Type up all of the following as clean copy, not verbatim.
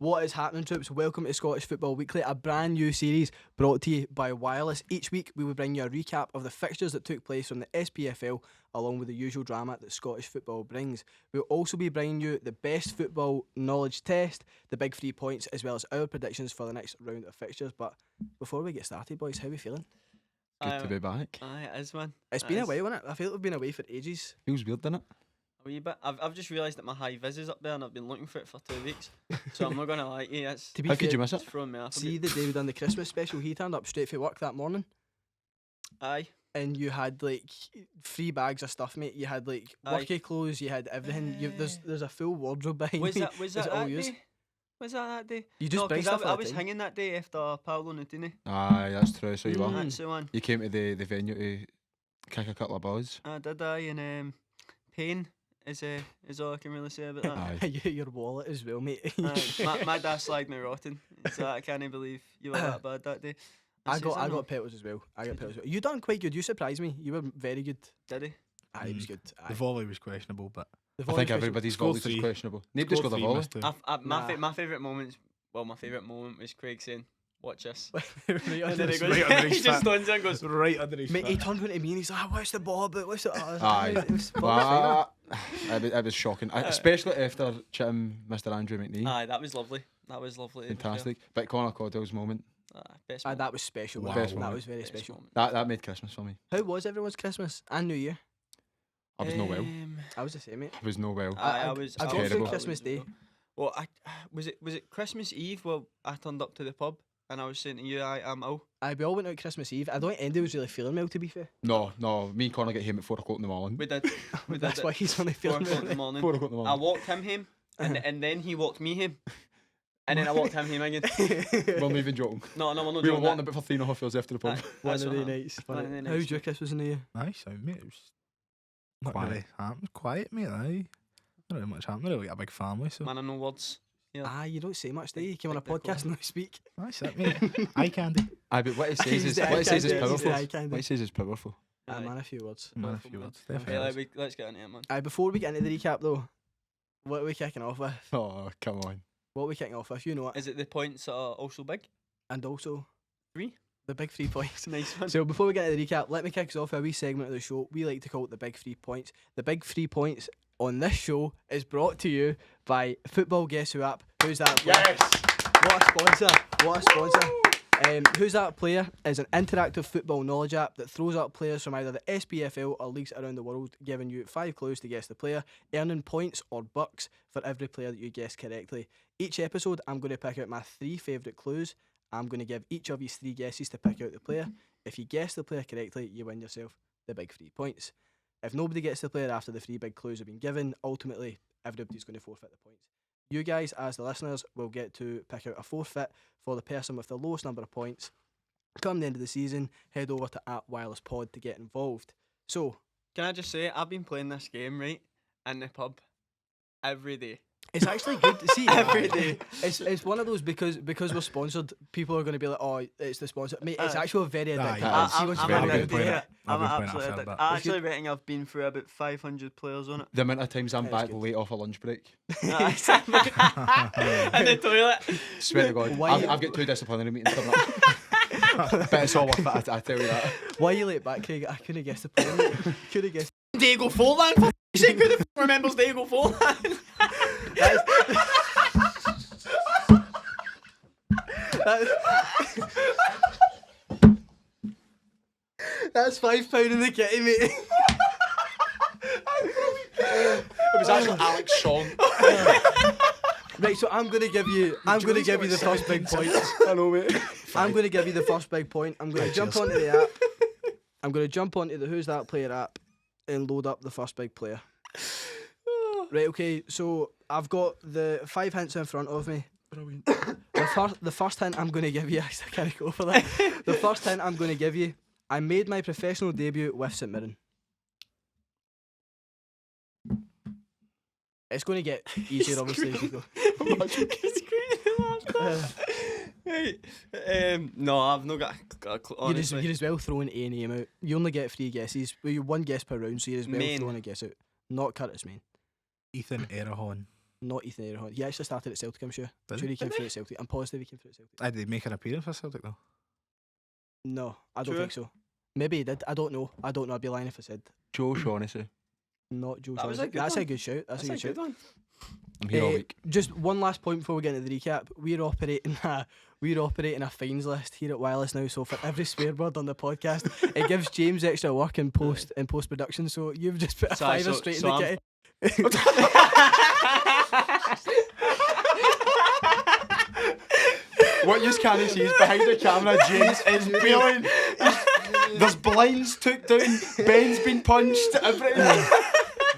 What is happening, troops? Welcome to Scottish Football Weekly, a brand new series brought to you by Wireless. Each week we will bring you a recap of the fixtures that took place from the SPFL, along with the usual drama that Scottish football brings. We'll also be bringing you the best football knowledge test, the big 3 points, as well as our predictions for the next round of fixtures. But before we get started, boys, how are we feeling? Good to be back. Aye, it is, man. It's been a while, hasn't it? I feel like we've been away for ages. Feels weird, doesn't it? A wee bit. I've just realised that my high vis is up there and I've been looking for it for 2 weeks. So I'm not going to lie to you. It's, To be How fair, could you miss it? it's thrown me off. a see bit. the day we done the Christmas special, he turned up straight for work that morning. Aye. And you had like 3 bags of stuff, mate. You had like Aye. worky clothes, you had everything. There's a full wardrobe behind Was me. that Is that it all that yours? day? Was that day? You just No, bring 'cause stuff I all the was time. hanging that day after Paolo Nutini. Aye, that's true. So you were. Mm. That's the one. You came to the venue to kick a couple of balls. I did, and pain is all I can really say about that. Aye. Your wallet as well, mate. Aye, my dad slagged me rotten. So I can't believe you were that bad that day. I says, got know. petals as well. I got petals as well. You done quite good. You surprised me. You were very good. Did he? Aye, it was good. Aye. The volley was questionable, but The I volley think special- everybody's Scored volley is 3. questionable. Nobody's got a volley. My Nah. favourite moments. Well, my favourite moment was Craig saying, "Watch this." right And under then he his- goes, right under his he just foot. stands there and goes, right under his Mate, he foot. turned around to me and he's like, "What's the ball about? What's the?" Aye. It was Well, it was shocking, especially after chatting Mr. Andrew McNee. "Aye, that was lovely. That was lovely. to be fair." Fantastic. But Conor Caudill's moment, Best. Aye, moment. that was special. Wow. Best That moment. was very Best special. moment. that made Christmas for me. How was everyone's Christmas and New Year? I was no well. I was the same, mate. I was no well. I was. I got was- through I Christmas was- Day. Well, was it Christmas Eve? Well, I turned up to the pub and I was saying to you, I'm ill. Aye, we all went out Christmas Eve. I don't think Andy was really feeling well, to be fair. No, me and Conor get home at 4 o'clock in the morning. We did. We did. That's it why he's only 4 feeling o'clock in the well. morning. 4 o'clock in the I morning. walked him home, and then he walked me home, and then I walked him home again. We're not even joking. No, we're not We were doing walking that. about for 3.5 hours after the pub. Aye, One that's of what the happened. nights. One of the How nights, was your Christmas and New Year? Nice, mate. It was not Quiet. really happened. Quiet, mate. Aye. Not really much happened. Not really got a big family, so Man, I know words. Yeah. Ah, you don't say much, do you? You came on a Big podcast and now speak. that's it, mate. Eye candy. Aye, but what he says He's is the eye what he says is candy, he's the powerful. eye candy. What he says is powerful. Ah, Aye. man, a few words. Man, a Powerful few man. words. Aye, Definitely. Let's get into it, man. Aye, before we get into the recap though, what are we kicking off with? Oh, come on. What are we kicking off with? You know it. Is it the points that are also big? And also 3? the big 3 points. Nice one. So before we get into the recap, let me kick us off with a wee segment of the show we like to call it the big 3 points. The big 3 points on this show is brought to you by Football Guess Who app. Who's that player? What a sponsor. What a sponsor. Who's That Player is an interactive football knowledge app that throws up players from either the SPFL or leagues around the world, giving you 5 clues to guess the player, earning points or bucks for every player that you guess correctly. Each episode, I'm going to pick out my 3 favourite clues. I'm going to give each of you 3 guesses to pick out the player. If you guess the player correctly, you win yourself the big 3 points. If nobody gets the player after the 3 big clues have been given, ultimately everybody's going to forfeit the points. You guys, as the listeners, will get to pick out a forfeit for the person with the lowest number of points. Come the end of the season, head over to @WirelessPod to get involved. So, Can I just say, I've been playing this game, right, in the pub every day. it's actually good to see Every day. It's one of those because we're sponsored. People are going to be like, "Oh, it's the sponsor." Mate, it's Aye. actually very addictive. Aye. See once you very get good. into Playing it. it. I'm I've been playing it absolutely a fair addicted. bit. I It's actually reckon I've been through about 500 players on it. The amount of times I'm That's back good. late off a lunch break. In the toilet. Swear to God. Why- I've got 2 disciplinary meetings coming up. But it's all worth it, I tell you that. Why are you late back, Craig? I couldn't guess the player. Could have guessed. Diego Forlan, for f***ing sake, who the f*** remembers Diego Forlan? That's £5 in the kitty, mate. It was actually Alex Shawn. Right, so I'm gonna give you the first big point. I know, mate. I'm gonna give you the first big point. I'm gonna jump cheers. onto the app. I'm gonna jump onto the Who's That Player app and load up the first big player. Right, okay, so I've got the 5 hints in front of me. Brilliant. The first hint I'm gonna give you, I can't go for that. The first hint I'm gonna give you, I made my professional debut with St Mirren. It's going to get easier, obviously, as you go. No, I've not got a clue, honestly. You're as well throwing a name out. You only get 3 guesses. Well, you're 1 guess per round, so you're as well Main. throwing a guess out. Not Curtis Main. Ethan Erahon. Not Ethan Airhorn. He actually started at Celtic, I'm sure. I'm sure he came through at Celtic. I'm positive he came through at Celtic. Did he make an appearance for Celtic though? No, I don't Sure. think so. Maybe he did. I don't know. I'd be lying if I said Joe Shaughnessy. not Joe That was Shaughnessy. a good That's one. a good shout. That's a good shout. one. I'm here all Eh, week. Just one last point before we get into the recap. We're operating a fines list here at Wireless now. So for every swear word on the podcast, it gives James extra work in post production. So you've just put a Sorry, fiver so- straight so in the I'm- kitty. What you can't see is behind the camera, James is bailing. There's blinds took down, Ben's been punched, everything.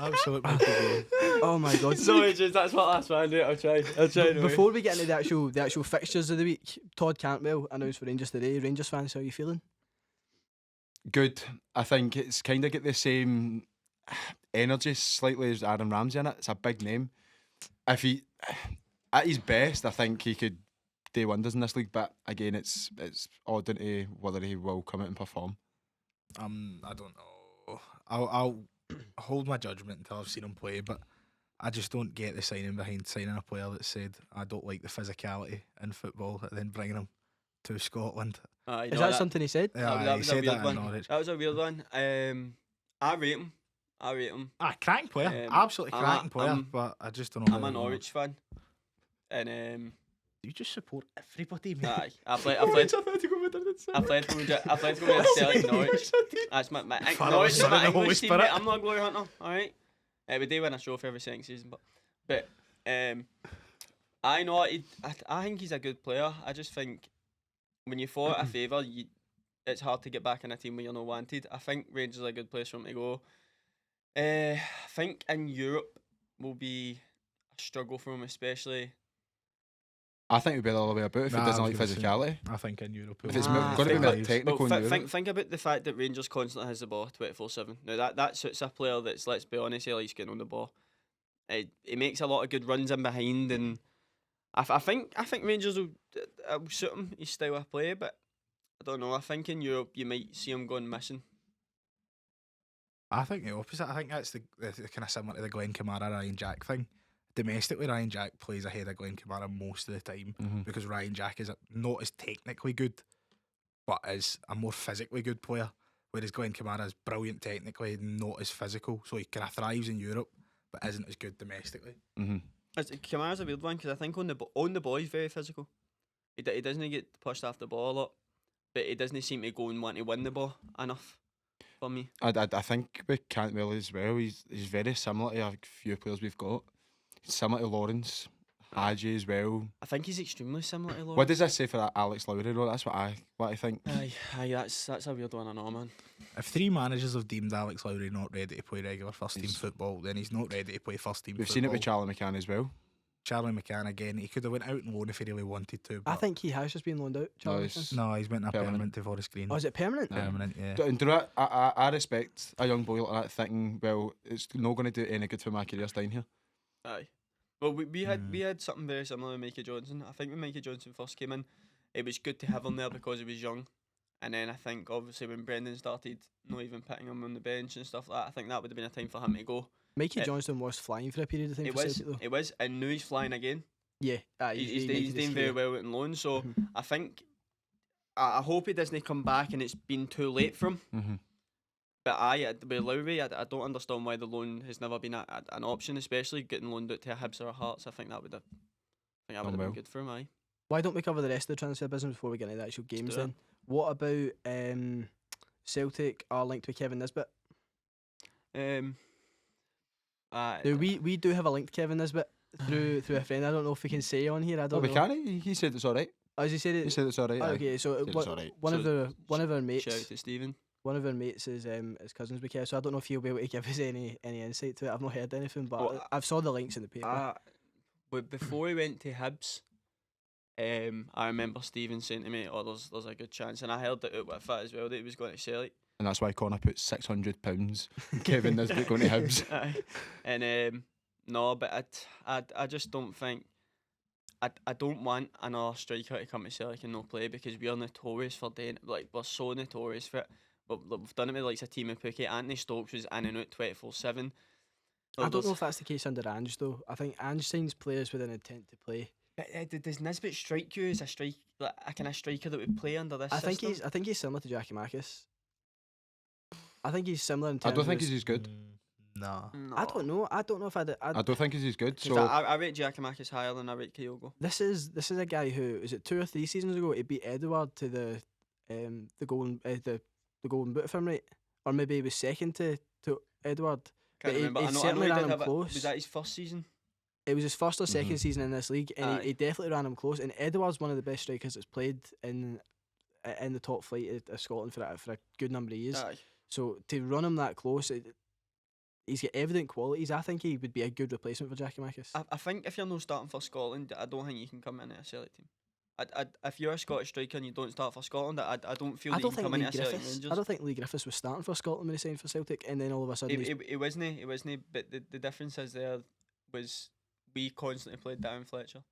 Absolute Michael Bay. Oh my god. Sorry, James, that's what last one. I'll try. Anyway. Before we get into the actual fixtures of the week, Todd Cantwell announced for Rangers today. Rangers fans, how are you feeling? Good. I think it's kind of got the same energy slightly as Aaron Ramsey in it. It's a big name. If he, at his best, I think he could do wonders in this league. But again, it's all down to whether he will come out and perform. I don't know. I'll hold my judgment until I've seen him play, but I just don't get the signing behind signing a player that said I don't like the physicality in football and then bringing him to Scotland. Is that something he said? Yeah, that he was a said weird that one. in Norwich. That was a weird one. I rate him. Cracking player, absolutely I'm a- cracking player, I'm- but I just don't know. I'm how a they are. Norwich fan. And You just support everybody, mate. aye, I played from Celtic Norwich. That's my Father, Norwich is Son, my and the Holy English team. Spirit. Mate. I'm not a glory hunter. All right. We do win a trophy every second season, but I know I think he's a good player. I just think when you fall out of favour, it's hard to get back in a team when you're not wanted. I think Rangers are a good place for him to go. I think in Europe will be a struggle for him, especially. I think it'd be the other way about if Nah, he doesn't I like was gonna say, physicality. I think in Europe. If it's Ah, going to be think more that- technical Well, in Europe. think about the fact that Rangers constantly has the ball 24/7. Now that suits a player that's, let's be honest, he likes getting on the ball. He makes a lot of good runs in behind, and I think Rangers will suit him, his style of play. But I don't know. I think in Europe you might see him going missing. I think the opposite. I think that's the kind of similar to the Glenn Kamara Ryan Jack thing. Domestically, Ryan Jack plays ahead of Glenn Kamara most of the time because Ryan Jack is not as technically good, but is a more physically good player. Whereas Glenn Kamara is brilliant technically, not as physical. So he kind of thrives in Europe, but isn't as good domestically. Kamara's a weird one because I think on the ball he's very physical. He doesn't get pushed off the ball a lot, but he doesn't seem to go and want to win the ball enough. For me, I think with Cantwell as well, he's very similar to a few players we've got. He's similar to Lawrence, Hadji as well. I think he's extremely similar to Lawrence. What does this say for that Alex Lowry role? That's what I think. Aye, that's a weird one, I know, man. If 3 managers have deemed Alex Lowry not ready to play regular first team football, then he's not ready to play first team We've football. seen it with Charlie McCann as well. Charlie McCann again. He could have went out and loan if he really wanted to. I But think he has just been loaned out. Charlie he's- McCann. no, he's went a Permanent. permanent to Forest Green. Oh, is it permanent? Permanent, yeah. And do you know what? I respect a young boy like that thinking, well, it's not going to do any good for my career staying here. Aye. Well, we had something very similar with Mikey Johnson. I think when Mikey Johnson first came in, it was good to have him there because he was young. And then I think obviously when Brendan started not even putting him on the bench and stuff like that, I think that would have been a time for him to go. Mikey Johnston was flying for a period of time It for was, Celtic, though. it was, and now he's flying again. Yeah, He's doing very well in loan, so Mhm. I think I hope he doesn't come back and it's been too late for him. Mm-hmm. But with Lowry, I don't understand why the loan has never been an option, especially getting loaned out to a Hibs or a Hearts. I think that would have Well. been good for him. Aye. Why don't we cover the rest of the transfer business before we get into the actual games do it. then? What about Celtic are linked with Kevin Nisbet? Now, we do have a link to Kevin Nisbet through a friend. I don't know if we can say on here. I Oh, don't we know. can. He said it's all right. Oh, has he said it? He said it's all right. Oh, aye. okay, so Said it's all right. one So of our Shout out mates, to Stephen. one of our mates is cousins with Kev. So I don't know if he'll be able to give us any insight to it. I've not heard anything, but Well, I've saw the links in the paper. But before he went to Hibs, I remember Stephen saying to me, "Oh, there's a good chance," and I heard that with that as well that he was going to Celtic. And that's why Connor put £600. Kevin Nisbet going to Hibs. Aye. And no, but I just don't think I don't want another striker to come to Celtic and not play because we are notorious for doing it. Like we're so notorious for it. We've done it with like a team of Pookie. Anthony Stokes was in and out 24/7. I don't know if that's the case under Ange though. I think Ange signs players with an intent to play. Does Nisbet strike you as a kind of striker that would play under this system? I think he's similar to Giakoumakis. I think he's similar in terms I don't think of he's as good. No. I don't know. I don't know if I don't think he's as good. 'Cause So I rate Giakoumakis higher than I rate Kyogo. This is a guy who is it 2 or 3 seasons ago he beat Edouard to the golden boot if I'm right, or maybe he was second to Edouard. Can't But he- remember. he I know certainly he ran did him have close. Was that his first season? It was his first or 2nd Mhm. season in this league, and Aye. he definitely ran him close. And Edouard's one of the best strikers that's played in the top flight of Scotland for a good number of years. Aye. So to run him that close, he's got evident qualities. I think he would be a good replacement for Giakoumakis. I think if you're not starting for Scotland, I don't think you can come into a Celtic team. If you're a Scottish striker and you don't start for Scotland, I don't feel I that don't you can think come Lee into a Celtic Griffiths. Rangers. I don't think Lee Griffiths was starting for Scotland when he signed for Celtic, and then all of a sudden he's It wasn't. But the difference is there was we constantly played Darren Fletcher.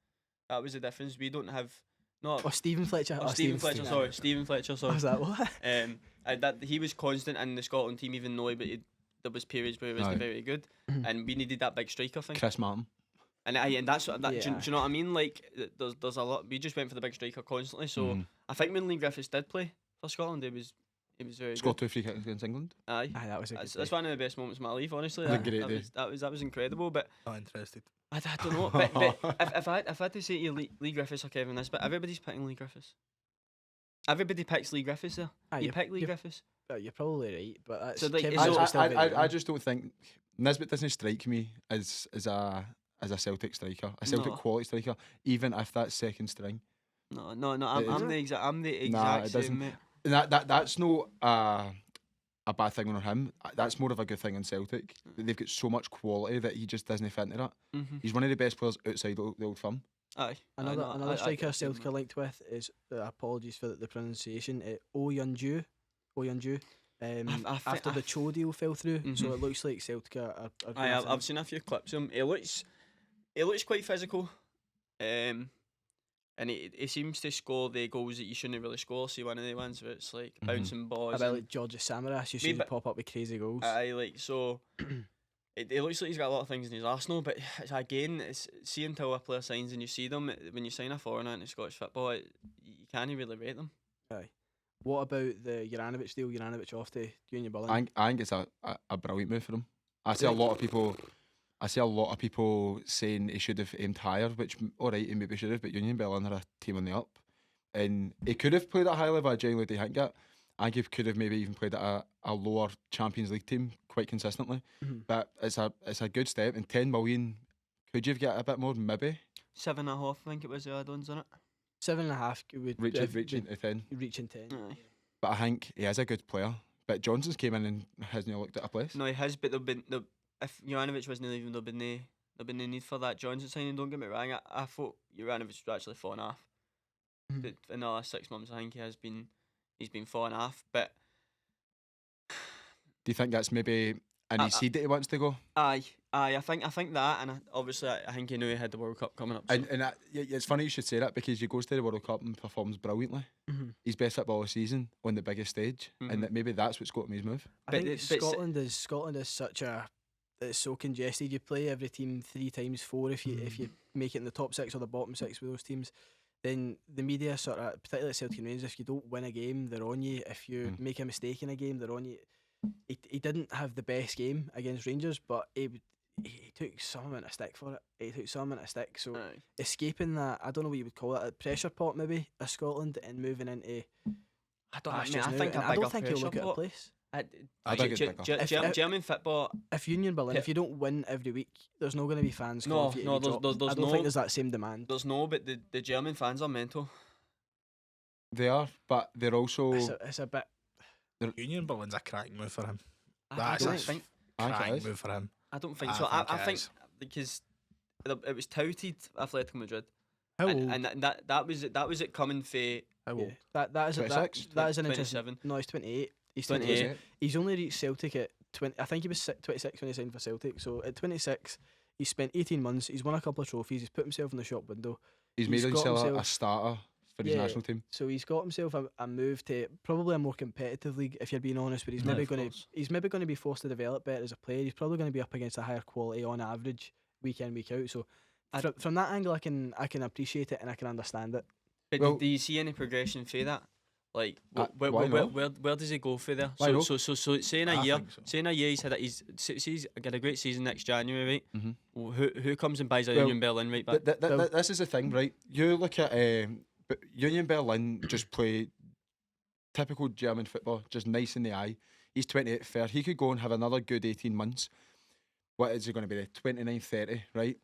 That was the difference. We don't have not. Stephen Fletcher. Stephen Fletcher. Sorry, Stephen Fletcher. Sorry. Was that what? That he was constant in the Scotland team, even though there was periods where he wasn't Aye. very good, and we needed that big striker thing. Chris Martin. And that's what that. Do Yeah. you know what I mean? Like there's a lot. We just went for the big striker constantly. So Mhm. I think when Lee Griffiths did play for Scotland, he was very Scored good. 2 free kicks against England. Aye. Aye, that was a good That's one of the best moments of my life, honestly. It was a That, great that, day. was, that was incredible. But Not interested. I don't know. But if I had to say to you, Lee Griffiths or Kevin Nisbet, everybody's picking Lee Griffiths. Everybody picks Lee Griffiths there. Aye, You pick Lee Griffiths. You're probably right, but that's So, like, Kevin is it- Nisbet's still very I young. just don't think Nisbet doesn't strike me as a Celtic striker, a Celtic No. quality striker, even if that's second string. No. It I'm isn't? the exact. I'm the Nah, exact it same, doesn't. mate. And that's no a bad thing on him. That's more of a good thing on Celtic. They've got so much quality that he just doesn't fit into that. Mm-hmm. He's one of the best players outside the old firm. Aye. Another striker Celtic are linked with is apologies for the pronunciation. Oyunju. I After the Cho deal fell through, so Mhm. it looks like Celtic are I've seen a few clips of him. He looks quite physical, and he seems to score the goals that you shouldn't really score. See, one of the ones where it's like Mhm. bouncing balls. about and- like George Samaras. You see Maybe- him pop up with crazy goals. Aye, like so. It looks like he's got a lot of things in his arsenal, but it's see until a player signs and you see them. When you sign a foreigner into Scottish football, you can't really rate them. What about the Juranovic deal? Juranovic off to Union Berlin. I think it's a brilliant move for him. I see a lot of people saying he should have aimed higher, which alright, he maybe should have, but Union Berlin are a team on the up, and he could have played at a high level. I genuinely do think that. I think he could have maybe even played at a lower Champions League team quite consistently. Mhm. But it's a good step. And 10 million, could you have got a bit more? Maybe 7.5, I think it was the add-ons on it. 7.5 would reaching to 10. reaching 10. Aye. But I think he is a good player. But Johnson's came in and hasn't looked at a place. No, he has, but if Juranovic wasn't leaving, there'd been no need for that Johnson signing. Don't get me wrong. I thought Juranovic was actually falling off. Mhm. But in the last 6 months, I think he's been falling off. But Do you think that's maybe an easy seed that he wants to go? aye, I think that, and obviously I think he knew he had the World Cup coming up. So. And it's funny you should say that, because he goes to the World Cup and performs brilliantly. Mhm. He's best football of the season on the biggest stage, Mhm. and that maybe that's what's got him his move. I But think Scotland Scotland is such a it's so congested. You play every team 3 times 4 if you make it in the top 6 or the bottom 6 with those teams. Then the media sort of, particularly at Celtic and Rangers, if you don't win a game, they're on you. If you make a mistake in a game, they're on you. He didn't have the best game against Rangers, but he took some amount of stick for it. He took some amount of stick. So Aye. escaping that, I don't know what you would call it, a pressure pot maybe, of Scotland, and moving into I don't pastures know. I now, think and a I bigger don't think he'll look pressure at a pot. place. I think it's bigger. German football. If Union Berlin, if you don't win every week, there's not going to be fans. No, calling for you to no, be there's- dropped. there's I don't no- think there's that same demand. There's no, but the German fans are mental. They are, but they're also. It's a bit. Union Berlin's a cracking move for him. I That's don't a think. I think it cracking is. move for him. I don't think I so. think I it think is. because it was touted Atletico Madrid, How old? and that was it coming for How Yeah. old? That is 26? that is an interesting. 27. No, he's 28. He's 28. 28. He's only reached Celtic at 20. I think he was 26 when he signed for Celtic. So at 26, he's spent 18 months. He's won a couple of trophies. He's put himself in the shop window. He's made He's got himself a himself- starter for his national team. So he's got himself a move to probably a more competitive league, if you're being honest. But he's maybe going to be forced to develop better as a player. He's probably going to be up against a higher quality on average week in, week out. So from that angle, I can appreciate it and I can understand it. But do you see any progression for that? Like, where does he go for there? So say in a year, he's got a great season next January, right? Mm-hmm. Who comes and buys a Union Berlin right back? This is the thing, right? You look at but Union Berlin just play typical German football, just nice in the eye. He's 28, fair. He could go and have another good 18 months. What is he going to be there? 29, 30, right?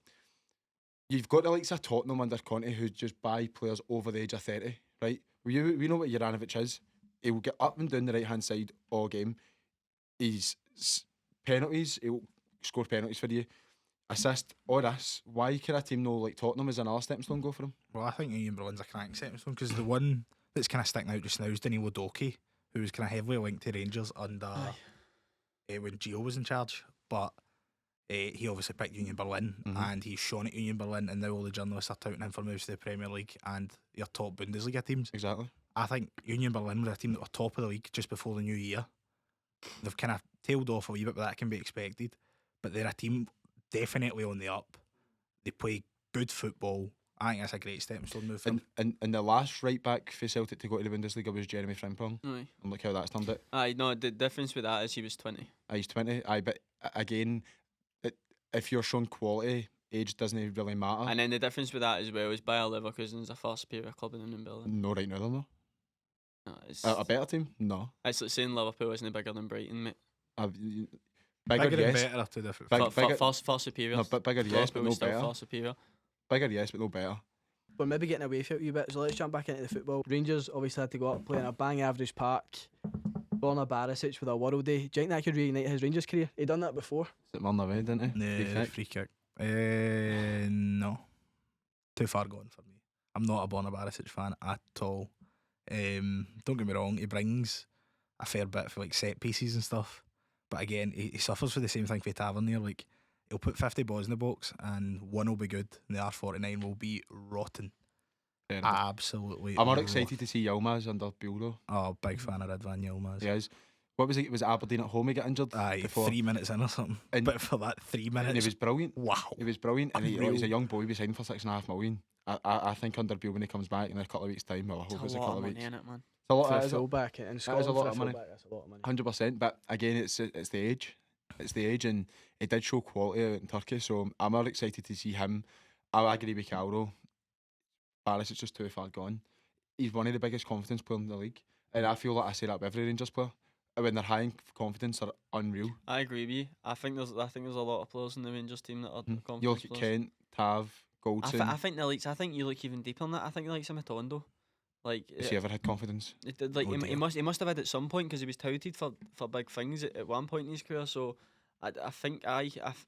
You've got the likes of Tottenham under Conte who just buy players over the age of 30, right? We know what Juranovic is. He will get up and down the right hand side all game. He's penalties. He'll score penalties for you. Assist or this. Why can a team know like Tottenham is another stepping stone go for him? Well, I think Union Berlin's a cracking stepping stone because the one that's kind of sticking out just now is Danilo Doki, who was kind of heavily linked to Rangers under when Gio was in charge, but he obviously picked Union Berlin and he's shown at Union Berlin, and now all the journalists are touting him for moves to the Premier League and your top Bundesliga teams. Exactly. I think Union Berlin were a team that were top of the league just before the new year. They've kind of tailed off a wee bit, but that can be expected. But they're a team definitely on the up. They play good football. I think that's a great stepping stone move for them. And the last right back for Celtic to go to the Bundesliga was Jeremy Frimpong. Aye. And look how that's turned out. Aye, no, the difference with that is he was 20. He's 20. But again, if you're shown quality, age doesn't really matter. And then the difference with that as well is Bayer Leverkusen's a far superior club than Union Berlin. No, right now they're not. No, it's A better team? No. It's like saying Liverpool isn't bigger than Brighton, mate. Bigger and yes. better are two different. Far superior. No, but bigger, yes, but no still better. Far superior. Bigger, yes, but no better. We're maybe getting away from it a wee bit, so let's jump back into the football. Rangers obviously had to go up playing a bang average park. Borna Barisic with a world day. Do you think that could reignite his Rangers career? He'd done that before. Is it Murna Red, didn't he? No, free kick. No. Too far gone for me. I'm not a Borna Barisic fan at all. Don't get me wrong, he brings a fair bit for like set pieces and stuff. But again, he suffers for the same thing for Tavernier. Like, he'll put 50 balls in the box and one will be good and the R49 will be rotten. Absolutely. I'm more excited to see Yilmaz under Bill though. Oh, big fan of Radvan Yilmaz. He is. What was it? Was Aberdeen at home he got injured? Aye, before? 3 minutes in or something. But for that 3 minutes. And he was brilliant. Wow. He was brilliant. And Unreal. he's a young boy. He was signed for $6.5 million. I think under Bill when he comes back in a couple of weeks' time, well, I hope it's a couple of weeks. In it, man. It's a lot For a of fullback in Scotland, a lot of money. That's a lot of money. 100%. But again, it's the age. It's the age, and he did show quality out in Turkey. So I'm more excited to see him. I agree with Calro. Barris is just too far gone. He's one of the biggest confidence players in the league, and I feel like I say that with every Rangers player. When they're high in confidence, they're unreal. I agree with you. I think there's a lot of players in the Rangers team that are confidence You look at players. Kent, Tav, Goldson. I think the likes. I think you look even deeper than that. I think the likes of Matondo. Like, Has he ever had confidence? He must have had at some point because he was touted for big things at one point in his career. So I think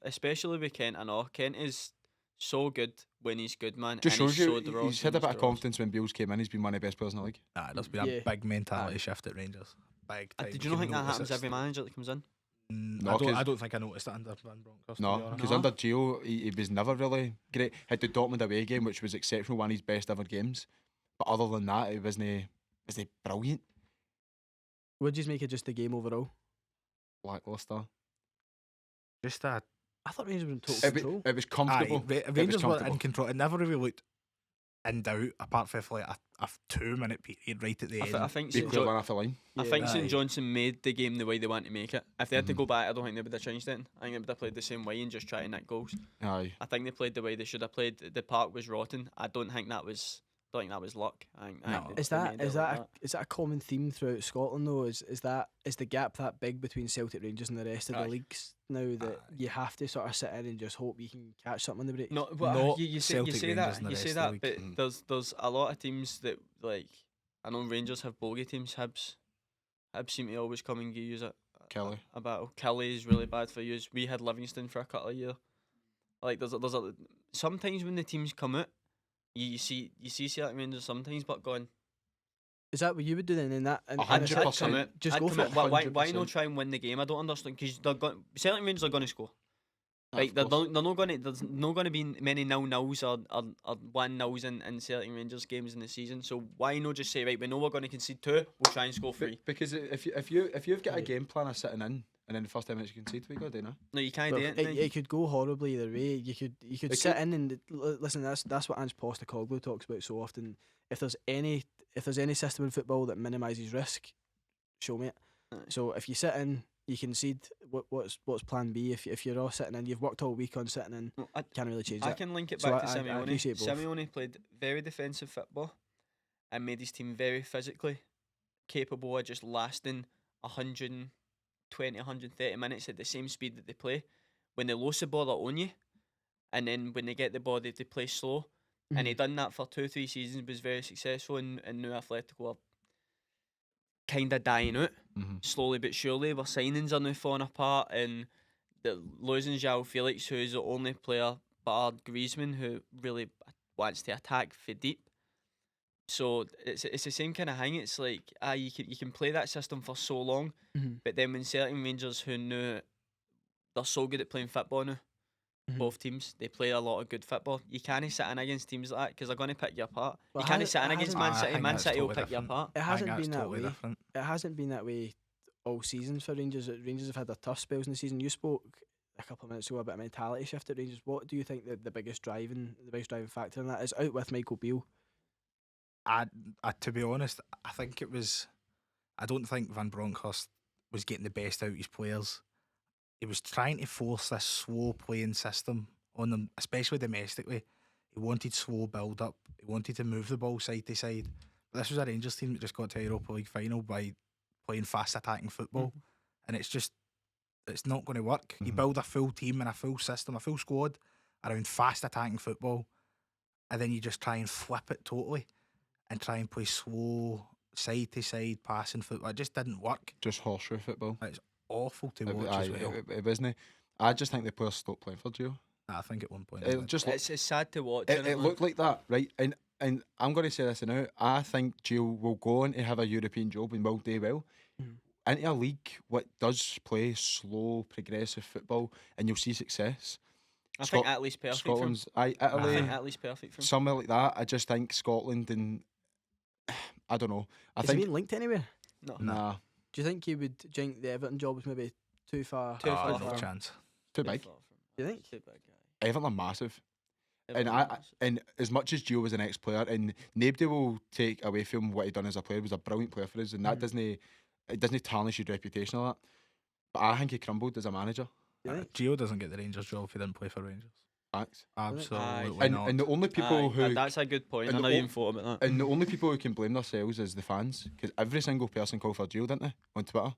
especially with Kent, I know Kent is so good when he's good, man. Just and shows you he's had a bit of confidence when Beale's came in. He's been one of the best players in the league. There's been a big mentality shift at Rangers. Big time. Did you not think that happens every manager that comes in? No, I don't think I noticed that under Van Bronckhorst. No, because under Gio, he was never really great. Had the Dortmund away game, which was exceptional, one of his best ever games. But other than that, it wasn't brilliant. Would you make it just the game overall? Lackluster. Just that. I thought Rangers were in total control. It was comfortable. Rangers were in control. It never really looked in doubt, apart from like a 2-minute period right at the end. I think They could have won off the line. I think St Johnstone made the game the way they want to make it. If they had to go back, I don't think they would have changed it. I think they would have played the same way and just try to nick goals. Aye. I think they played the way they should have played. The park was rotten. I don't think that was luck. Is that a common theme throughout Scotland though? Is the gap that big between Celtic, Rangers and the rest of the leagues now that you have to sort of sit in and just hope you can catch something in the break? No, but you say that, but there's a lot of teams that, like, I know Rangers have bogey teams. Hibs seem to always come and give you Kelly. a battle. Kelly is really bad for you. We had Livingston for a couple of years. Like there's sometimes when the teams come out, you see Celtic Rangers sometimes, but going. Is that what you would do then? In that, 100%. Just go for it. Why not try and win the game? I don't understand because Celtic Rangers are going to score. Like they're not going to. There's not going to be many 0-0s or 1-0s in Celtic and Rangers games in the season. So why not just say, right, we know we're going to concede 2, we'll try and score 3. Because if you've got a game plan of sitting in and then the first 10 minutes you concede, we got to do now. No, you can't do it. It could go horribly either way. You could sit in and listen. That's what Ange Postecoglou talks about so often. If there's any system in football that minimises risk, show me it. So if you sit in, you concede. What's plan B? If you're all sitting in, you've worked all week on sitting in. I Can't really change I it. can link it So back to I Simeone. appreciate both. Simeone played very defensive football and made his team very physically capable of just lasting 120, 130 minutes at the same speed that they play. When they lose the ball, they own you, and then when they get the ball, they play slow. And he done that for 2-3 seasons, was very successful, and now Atletico are kind of dying out, slowly but surely. Our signings are now falling apart, and losing João Felix, who is the only player bar Griezmann who really wants to attack for deep. So it's the same kind of thing. It's like you can play that system for so long, but then when Celtic and Rangers, who know they're so good at playing football now, both teams, they play a lot of good football. You can't sit in against teams like that because they're going to pick you apart. But you can't sit in against Man City. Man City will pick you apart. It hasn't been that way. Different. It hasn't been that way all seasons for Rangers. Rangers have had their tough spells in the season. You spoke a couple of minutes ago about a mentality shift at Rangers. What do you think the biggest driving factor in that is? Out with Michael Beale. To be honest, I think it was. I don't think Van Bronckhorst was getting the best out of his players. He was trying to force this slow playing system on them, especially domestically. He wanted slow build up. He wanted to move the ball side to side. But this was a Rangers team that just got to a Europa League final by playing fast attacking football, and it's not going to work. You build a full team and a full system, a full squad around fast attacking football, and then you just try and flip it totally and try and play slow side to side passing football. It just didn't work. Just horseshoe football. It's awful to watch as well. It wasn't. I just think the players stopped playing for Gio. I think at one point It's sad to watch. It looked like that, right? And I'm going to say this now. I think Gio will go on to have a European job and will do well. Into a league what does play slow, progressive football, and you'll see success. I think Italy's perfect Scotland's, for him. Italy, I think Italy's perfect for him. somewhere like that. I just think Scotland and I don't know. Is he being linked anywhere? No. Nah, Do you think he would think the Everton job was maybe too far? Too far no from him. chance. too big. Do you think? Too big guy. Everton are massive. Everton And is- and as much as Gio was an ex-player, and nobody will take away from what he done as a player, he was a brilliant player for us, and that doesn't tarnish your reputation or that. But I think he crumbled as a manager. Do you think? Gio doesn't get the Rangers job if he didn't play for Rangers. Facts. Absolutely not. And the only people who that's a good point. and I the never o- even thought about that. and the only people who can blame themselves is the fans, because every single person called for Gio, didn't they, on Twitter?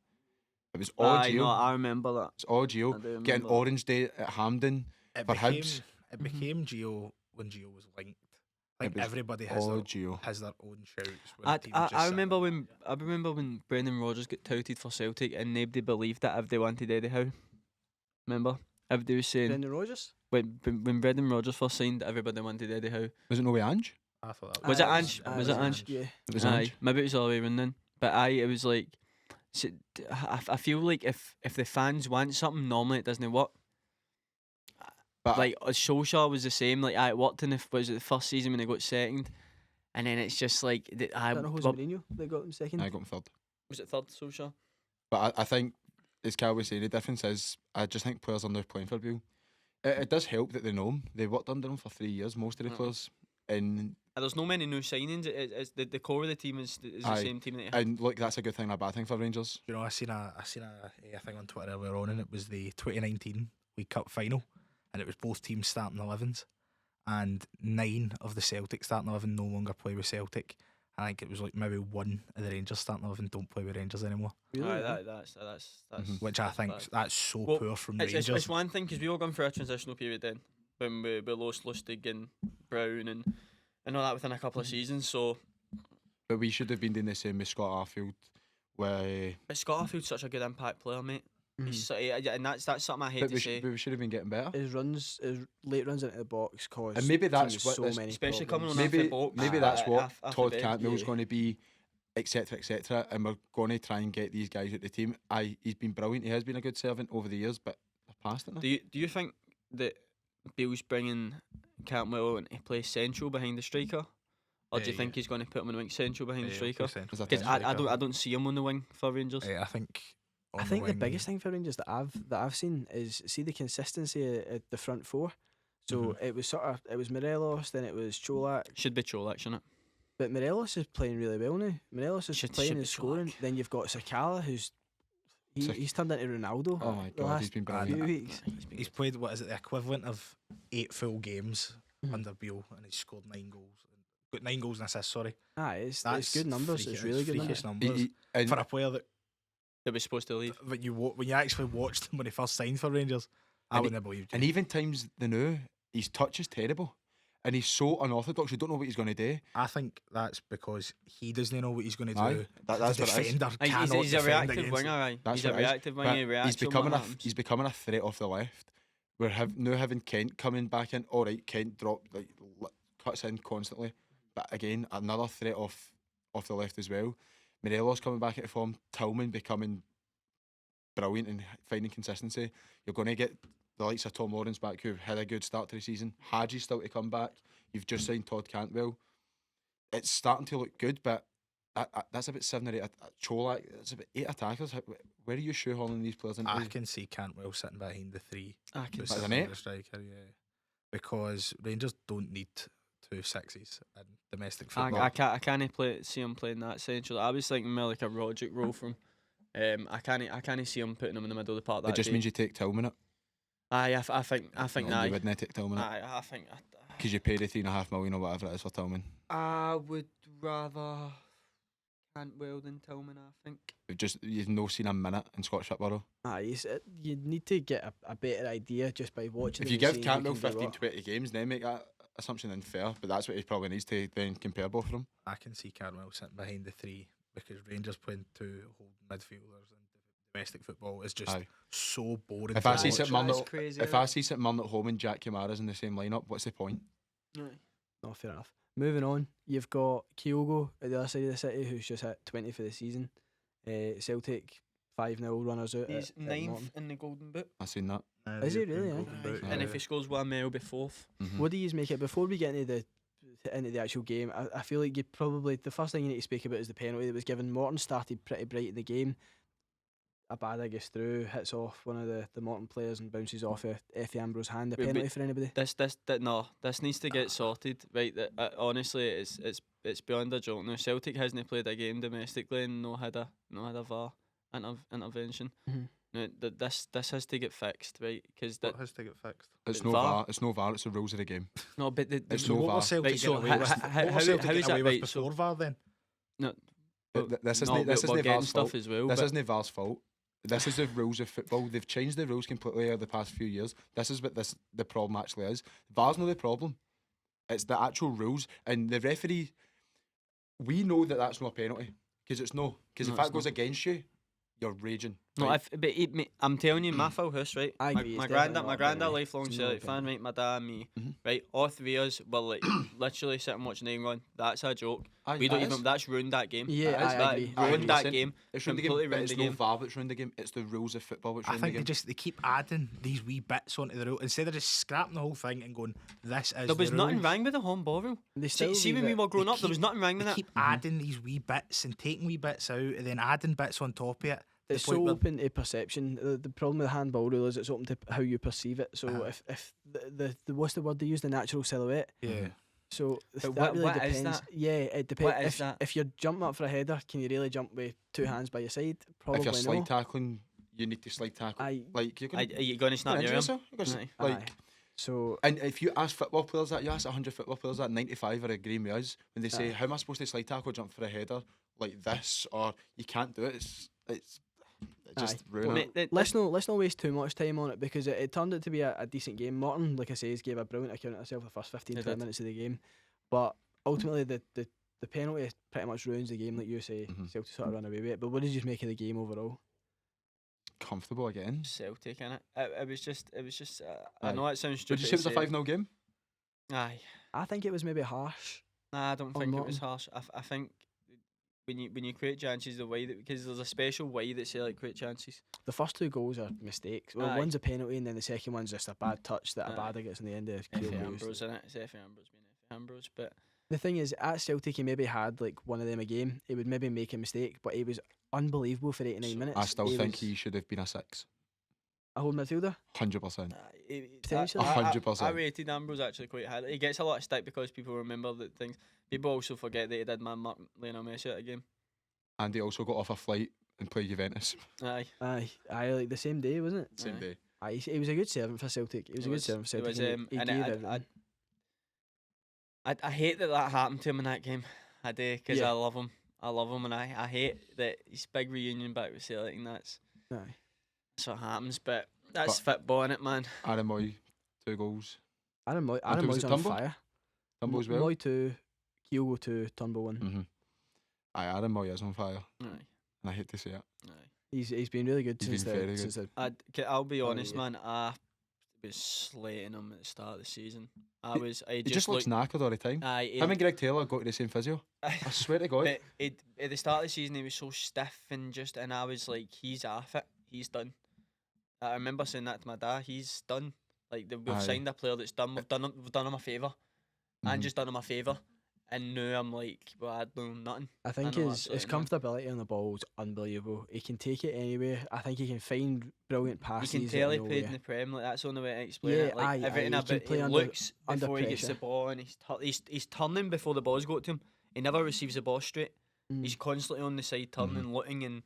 It was all I Gio. know, I remember that. It's all I do Gio remember getting that. Orange Day at Hampden for Hibs. It became Gio when Gio was linked. I think It was everybody has all their, Gio. has their own shouts. when the team's just I sitting remember there. when Brendan Rodgers got touted for Celtic and nobody believed that if they wanted Eddie Howe. Remember? Everybody was saying Brendan Rodgers? when Brendan Rodgers first signed, everybody wanted Eddie Howe. Was it no way Ange? I thought that Was it Ange? Was it Ange? Yeah. It was Aye, Ange. maybe it was all the way around then. But it was like, I feel like if the fans want something, normally it doesn't work. But Like Solskjaer was the same. Like it worked in was it the first season when they got second, and then it's just like I don't know Jose Mourinho. They got him second. I got him third. was it third Solskjaer? But I think, as Cal was saying, the difference is I just think players are now playing for Bill. It does help that they know him. They worked under him for 3 years, most of the players. And There's no many new signings. It's the core of the team is the Aye. same team that they had. and look, that's a good thing and a bad thing for Rangers. You know, I seen a thing on Twitter earlier on, and it was the 2019 League Cup final, and it was both teams starting 11s, and 9 of the Celtic starting 11 no longer play with Celtic. I think it was like maybe 1 of the Rangers starting 11 don't play with Rangers anymore, Really? Aye, that's which I think bad. that's so Well, poor from It's Rangers. one thing because we were going through a transitional period then when we lost Lustig and Brown and all that within a couple of seasons. So, But we should have been doing the same with Scott Arfield, where but Scott Arfield's such a good impact player, mate. Mhm. He's and that's something I hate but to say. we should have been getting better. His late runs into the box caused And maybe that's teams what so this- many Especially problems. coming on Maybe the box. maybe that's what after Todd bed. Cantwell's yeah. going to be, etc., and we're going to try and get these guys at the team. He's been brilliant. He has been a good servant over the years, but they're past it now. Do you think that Beale's bringing Cantwell in to play central behind the striker, or do you think he's going to put him on the wing central behind the striker? Because I don't see him on the wing for Rangers. I think. I think the biggest thing for Rangers that I've seen is see the consistency at the front four. So it was Morelos, then it was Cholak. Should be Cholak, shouldn't it? But Morelos is playing really well now. Morelos is playing and scoring. Then you've got Sakala, who's he's turned into Ronaldo. Oh my God, he's been brilliant. Few weeks. He's played what is it, the equivalent of 8 full games under Beale, and he's scored 9 goals. Got 9 goals and assists. Sorry. It's good numbers. It's really good numbers. For a player that was supposed to leave. When you actually watched him when he first signed for Rangers, I wouldn't have believed you. And even times the new, his touch is terrible. And he's so unorthodox, you don't know what he's going to do. I think that's because he doesn't know what he's going to do. That's the defender cannot he's a reactive against winger, He's a reactive winger. He's becoming a threat off the left. We're now having Kent coming back in. All right, Kent cuts in constantly. But again, another threat off the left as well. Morelos coming back into form. Tillman becoming brilliant and finding consistency. You're going to get the likes of Tom Lawrence back, who had a good start to the season. Hadji's still to come back. You've just signed Todd Cantwell. It's starting to look good, but that's about 7 or 8. Cholak, that's about 8 attackers. Where are you shoehorning these players into? I can see Cantwell sitting behind the 3. I can see the striker, because Rangers don't need 2 sixes in domestic football. I can't see him playing that central. I was thinking more like a Roderick role from. I can't see him putting him in the middle of the park. It just means you take Tillman up. I think no, you wouldn't take Tillman up. I think because you paid the $3.5 million or whatever it is for Tillman. I would rather Cantwell than Tillman. I think. You've no seen a minute in Scottish football. You need to get a better idea just by watching. If you give Cantwell 15-20 games, then make that assumption unfair. But that's what he probably needs to then compare both of them. I can see Cantwell sitting behind the 3 because Rangers playing 2 holding midfielders and domestic football is just so boring. If I see St Mirren at home and Giakoumakis in the same lineup, what's the point? No, fair enough. Moving on, you've got Kyogo at the other side of the city, who's just hit 20 for the season. Celtic 5-0 runners out. He's 9th in the Golden Boot. I've seen that. Is he really? And if he scores 1 more, he'll be 4th. What do you make it before we get into the actual game? I feel like the first thing you need to speak about is the penalty that was given. Morton started pretty bright in the game. Abada gets through, hits off one of the Morton players and bounces off Effie Ambrose' hand. A penalty for anybody? This needs to get sorted, right? Honestly, it's beyond a joke. Now Celtic hasn't played a game domestically and no had a VAR intervention. No, this has to get fixed, right? Because what has to get fixed? It's no VAR. It's no VAR. It's the rules of the game. No, but it's no VAR. Right, so how is that right? Before VAR then? No, this isn't VAR's fault as well. This isn't VAR's fault. This is the rules of football. They've changed the rules completely over the past few years. This is what the problem actually is. VAR's not the problem. It's the actual rules. And the referee, we know that that's not a penalty. Because it's no. Because if that goes against you, you're raging. No, right? I'm telling you, my full house, right? I agree. My granddad, lifelong Celtic fan, right? My dad, me, right? All 3 of us were like literally sitting watching the game going, that's a joke. We don't even. That's ruined that game. Yeah, I agree. Ruined that game. It's ruined the game. But it's no VAR that's ruined the game. It's the rules of football which ruined the game. I think they keep adding these wee bits onto the rule instead of just scrapping the whole thing and going, this is. There was nothing wrong with the home ball rule. See when we were growing up, there was nothing wrong with that. They keep adding these wee bits and taking wee bits out and then adding bits on top of it. It's so open to perception. The problem with the handball rule is it's open to how you perceive it. So if the what's the word they use, the natural silhouette. Yeah. So but that really what depends. is that? Yeah, it depends. What is that? If you're jumping up for a header, can you really jump with 2 hands by your side? Probably if you're slide no. tackling, you need to slide tackle. Aye. Like you're Are you going to snap your arm? Like. So, and if you ask football players that, you ask 100 football players that, 95 are agreeing with us when they say, how am I supposed to slide tackle, jump for a header like this, or you can't do it? It's just ruined it. Let's not waste too much time on it because it turned out to be a decent game. Morton, like I say, gave a brilliant account of herself the first 15-20 minutes of the game, but ultimately the penalty pretty much ruins the game, like you say. Celtic sort of run away with it. But what did you make of the game overall? Comfortable again. Celtic, innit? It was just. I know it sounds stupid. Would you say it was a 5-0 game? Aye. I think it was maybe harsh. Nah, I don't think it was harsh. I think when you create chances, the way that because there's a special way that Celtic create chances. The first 2 goals are mistakes. Well, Aye. one's a penalty, and then the second one's just a bad touch that Aye. Abada gets in the end of Effie Keogh. Ambrose in it. It's Effie Ambrose being Effie Ambrose, but The thing is, at Celtic, he maybe had like one of them a game. He would maybe make a mistake, but he was unbelievable for 89 minutes. I still think was he should have been a 6. a whole midfielder. 100%. Potentially. 100%. I rated Ambrose actually quite highly. He gets a lot of stick because people remember that things. People also forget that he did man mark Lionel Messi at a game. And he also got off a flight and played Juventus Aye. Aye, like the same day, wasn't it? same Aye. day. Aye, he was a good servant for Celtic. He was a good servant for It Celtic. was, and he and gave I everything. hate that happened to him in that game. I do because Yeah. I love him. And I hate that his big reunion back with Celtic, and that's Aye. what happens. But that's football, innit, man? Aaron Moy, 2 goals. Adam was Moy's it on Turnbull? fire. Tumble as well. Moy 2, Kyogo 2, Turnbull 1. Mm-hmm. Aye, Aaron Moy is on fire. Aye. And I hate to say it. Aye. He's been really good He's since been very good. I'll be Oh, honest, yeah. man. I was slating him at the start of the season. I He just looks knackered all the time. Aye, Him and Greg Taylor go to the same physio. I swear to God. But at the start of the season, he was so stiff and I was like, he's off it. He's done. I remember saying that to my dad. He's done. Like we've Aye. signed a player that's done. We've done him a favour. And Mhm. just done him a favour. And now I'm like, well, I know nothing. I think know his absolutely nothing. comfortability on the ball is unbelievable. He can take it anywhere. I think he can find brilliant You passes. can out tell of he played in nowhere. the Prem. Like that's the only way to explain Yeah, it. Like aye, everything he can about play he under- looks under before he gets the pressure. ball, and he's turning before the ball's got to him. He never receives the ball straight. Mm. He's constantly on the side turning, looking, and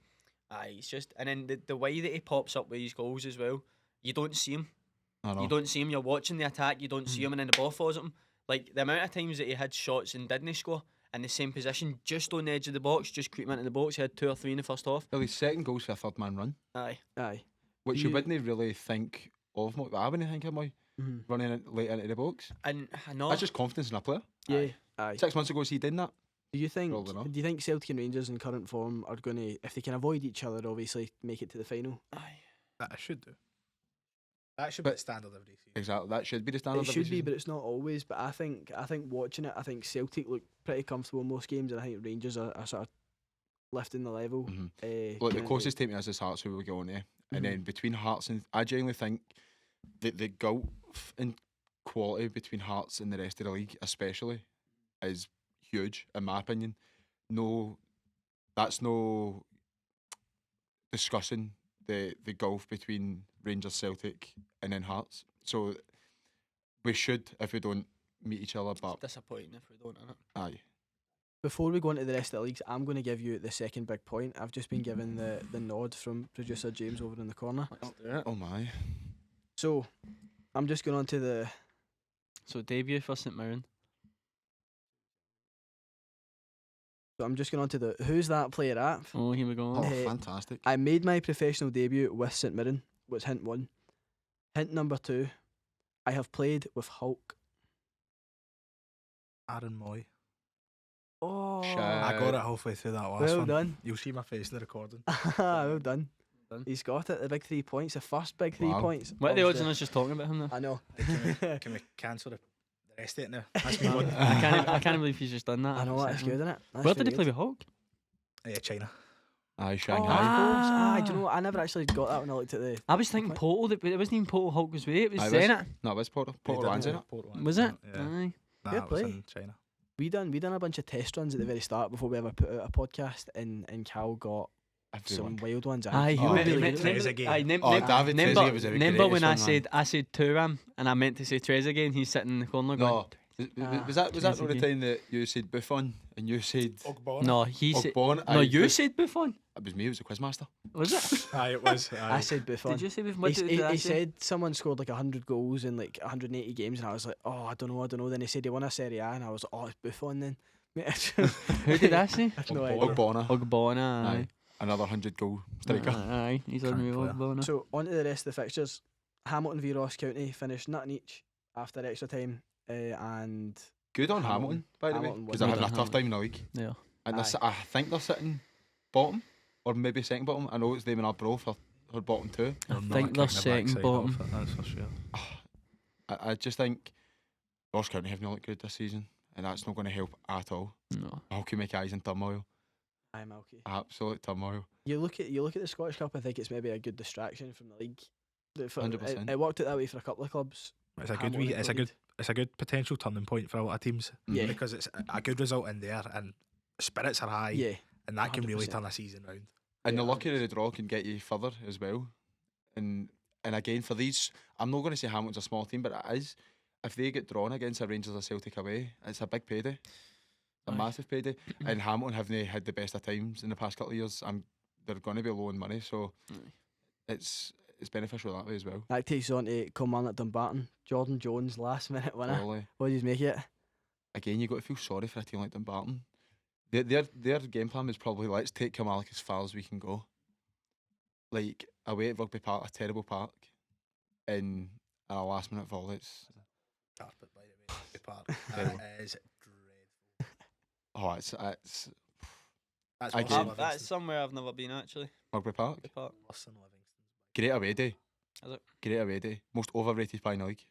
it's just. And then the way that he pops up with his goals as well, you don't see him. I know. You don't see him. You're watching the attack. You don't see him, and then the ball falls at him. Like the amount of times that he had shots and didn't score in the same position, just on the edge of the box, just creep into the box. He had 2 or 3 in the first half. Well, his second goal's for a 3rd-man run, Aye. Aye. which You- you wouldn't really think of Moy. I wouldn't think of Moy Mhm. running late into the box. And I know. That's just confidence in a player. Yeah. Aye. 6 months ago, was he doing that? Do you think? Probably not. Do you think Celtic and Rangers in current form are going to, if they can avoid each other, obviously make it to the final? Aye. That should do. That should be But- the standard every season. Exactly. That should be the standard. It of should the be, season. but it's not always. But I think watching it, I think Celtic look pretty comfortable in most games, and I think Rangers are sort of lifting the level. Mhm. Uh, Look, the kinda closest team to us is Hearts, who we go on to. Mhm. And then between Hearts and I genuinely think that the gulf in quality between Hearts and the rest of the league, especially, is huge in my opinion. No, that's no discussing the gulf between Rangers, Celtic, and then Hearts. So we should, if we don't meet each other, but Disappointing if we don't. Innit? aye. Before we go into the rest of the leagues, I'm going to give you the second big point. I've just been given the nod from producer James over in the corner. Let's do it. Oh my. So I'm just going on to the. So debut for St Mirren. So I'm just going on to the who's that player at? Oh, here we go. Oh, Eh, fantastic. I made my professional debut with St Mirren. Was hint 1. Hint number 2. I have played with Hulk. Aaron Moy. Oh, Shit. I got it halfway through that last well one. done. You'll see my face in the recording. Well done. Done. He's got it. The big 3 points. The first big 3 Wow. points. What are the odds Obviously. on us just talking about him now? I know. Can we cancel the rest of it now? That's me one. I can't believe he's just done that. I know that's good, isn't it? That's Where did really he play good. with Hulk? Yeah, China. Aye, Oh, Shanghai. ah, do you know what? I never actually got that when I looked at the. I was thinking Okay. Porto, but it wasn't even Porto Hulk was with. It was Aye, was- Zenit. No, it was Porter. He Porter did Rans in it. it. Porto Was it? Yeah. Aye. Nah, Fair it was play. in China. We done a bunch of test runs at the very start before we ever put out a podcast, and Cal got some Everyone. wild ones. Aye, Oh, were David really good. Trezeguet. Aye, Oh, David Trezeguet was the Remember when greatest I one, said Thuram and I meant to say Trezeguet, he's sitting in the corner going. No. Was that the Trezeguet. time that you said Buffon and you said Ogbonna. No, he said. Ogbonna? No, Aye, you but- said Buffon. It was me. It was the quizmaster. Was it? Aye, it was. I Aye. said Buffon. Did you say Buffon? What He, did, he, did I he say? said someone scored like 100 goals in like 180 games, and I was like, oh, I don't know. Then he said he won a Serie A, and I was like, oh, it's Buffon then. Who did I say? No idea. Ogbonna. Ogbonna. Aye. Another 100-goal striker. Aye, he's Can't unreal. player. Ogbonna. So on to the rest of the fixtures. Hamilton v Ross County finished nothing each after extra time, and Good on Hamilton. Hamilton, by the way, Hamilton because won. they're having a Good on tough time in the league. Yeah. And Aye. I think they're sitting bottom, or maybe second bottom. I know it's them and Arbroath for bottom 2. I I'm not think they're kicking the second backside bottom. off it, that's for sure. I just think Ross County have not looked good this season, and that's not going to help at all. No. Giakoumakis in turmoil. Aye, Malky. Absolute turmoil. You look at the Scottish Cup. I think it's maybe a good distraction from the league. 100%. It worked out that way for a couple of clubs. It's a good it's a good potential turning point for a lot of teams. Yeah. Because it's a good result in there and spirits are high. Yeah, And that can really 100%. turn a season round. And Yeah, the luck of the draw can get you further as well. And again, for these, I'm not going to say Hamilton's a small team, but it is. If they get drawn against a Rangers or Celtic away, it's a big payday. A Aye. massive payday. And Hamilton haven't had the best of times in the past couple of years. They're going to be low on money, so it's beneficial that way as well. that takes us on to Kilmarnock Dumbarton. Jordan Jones last minute winner. Probably. What did you make it? Again, you got to feel sorry for a team like Dumbarton. Their game plan is probably let's take Giakoumakis as far as we can go. Like away at Rugby Park, a terrible park, in a last minute volley. It's Carpet by the way, part. That is dreadful. it's That's I worse get- than That's Livingston. somewhere I've never been actually. Rugby Park. The park. Worse than Livingston. Great away day. Is it? Great away day. Most overrated pie in the league.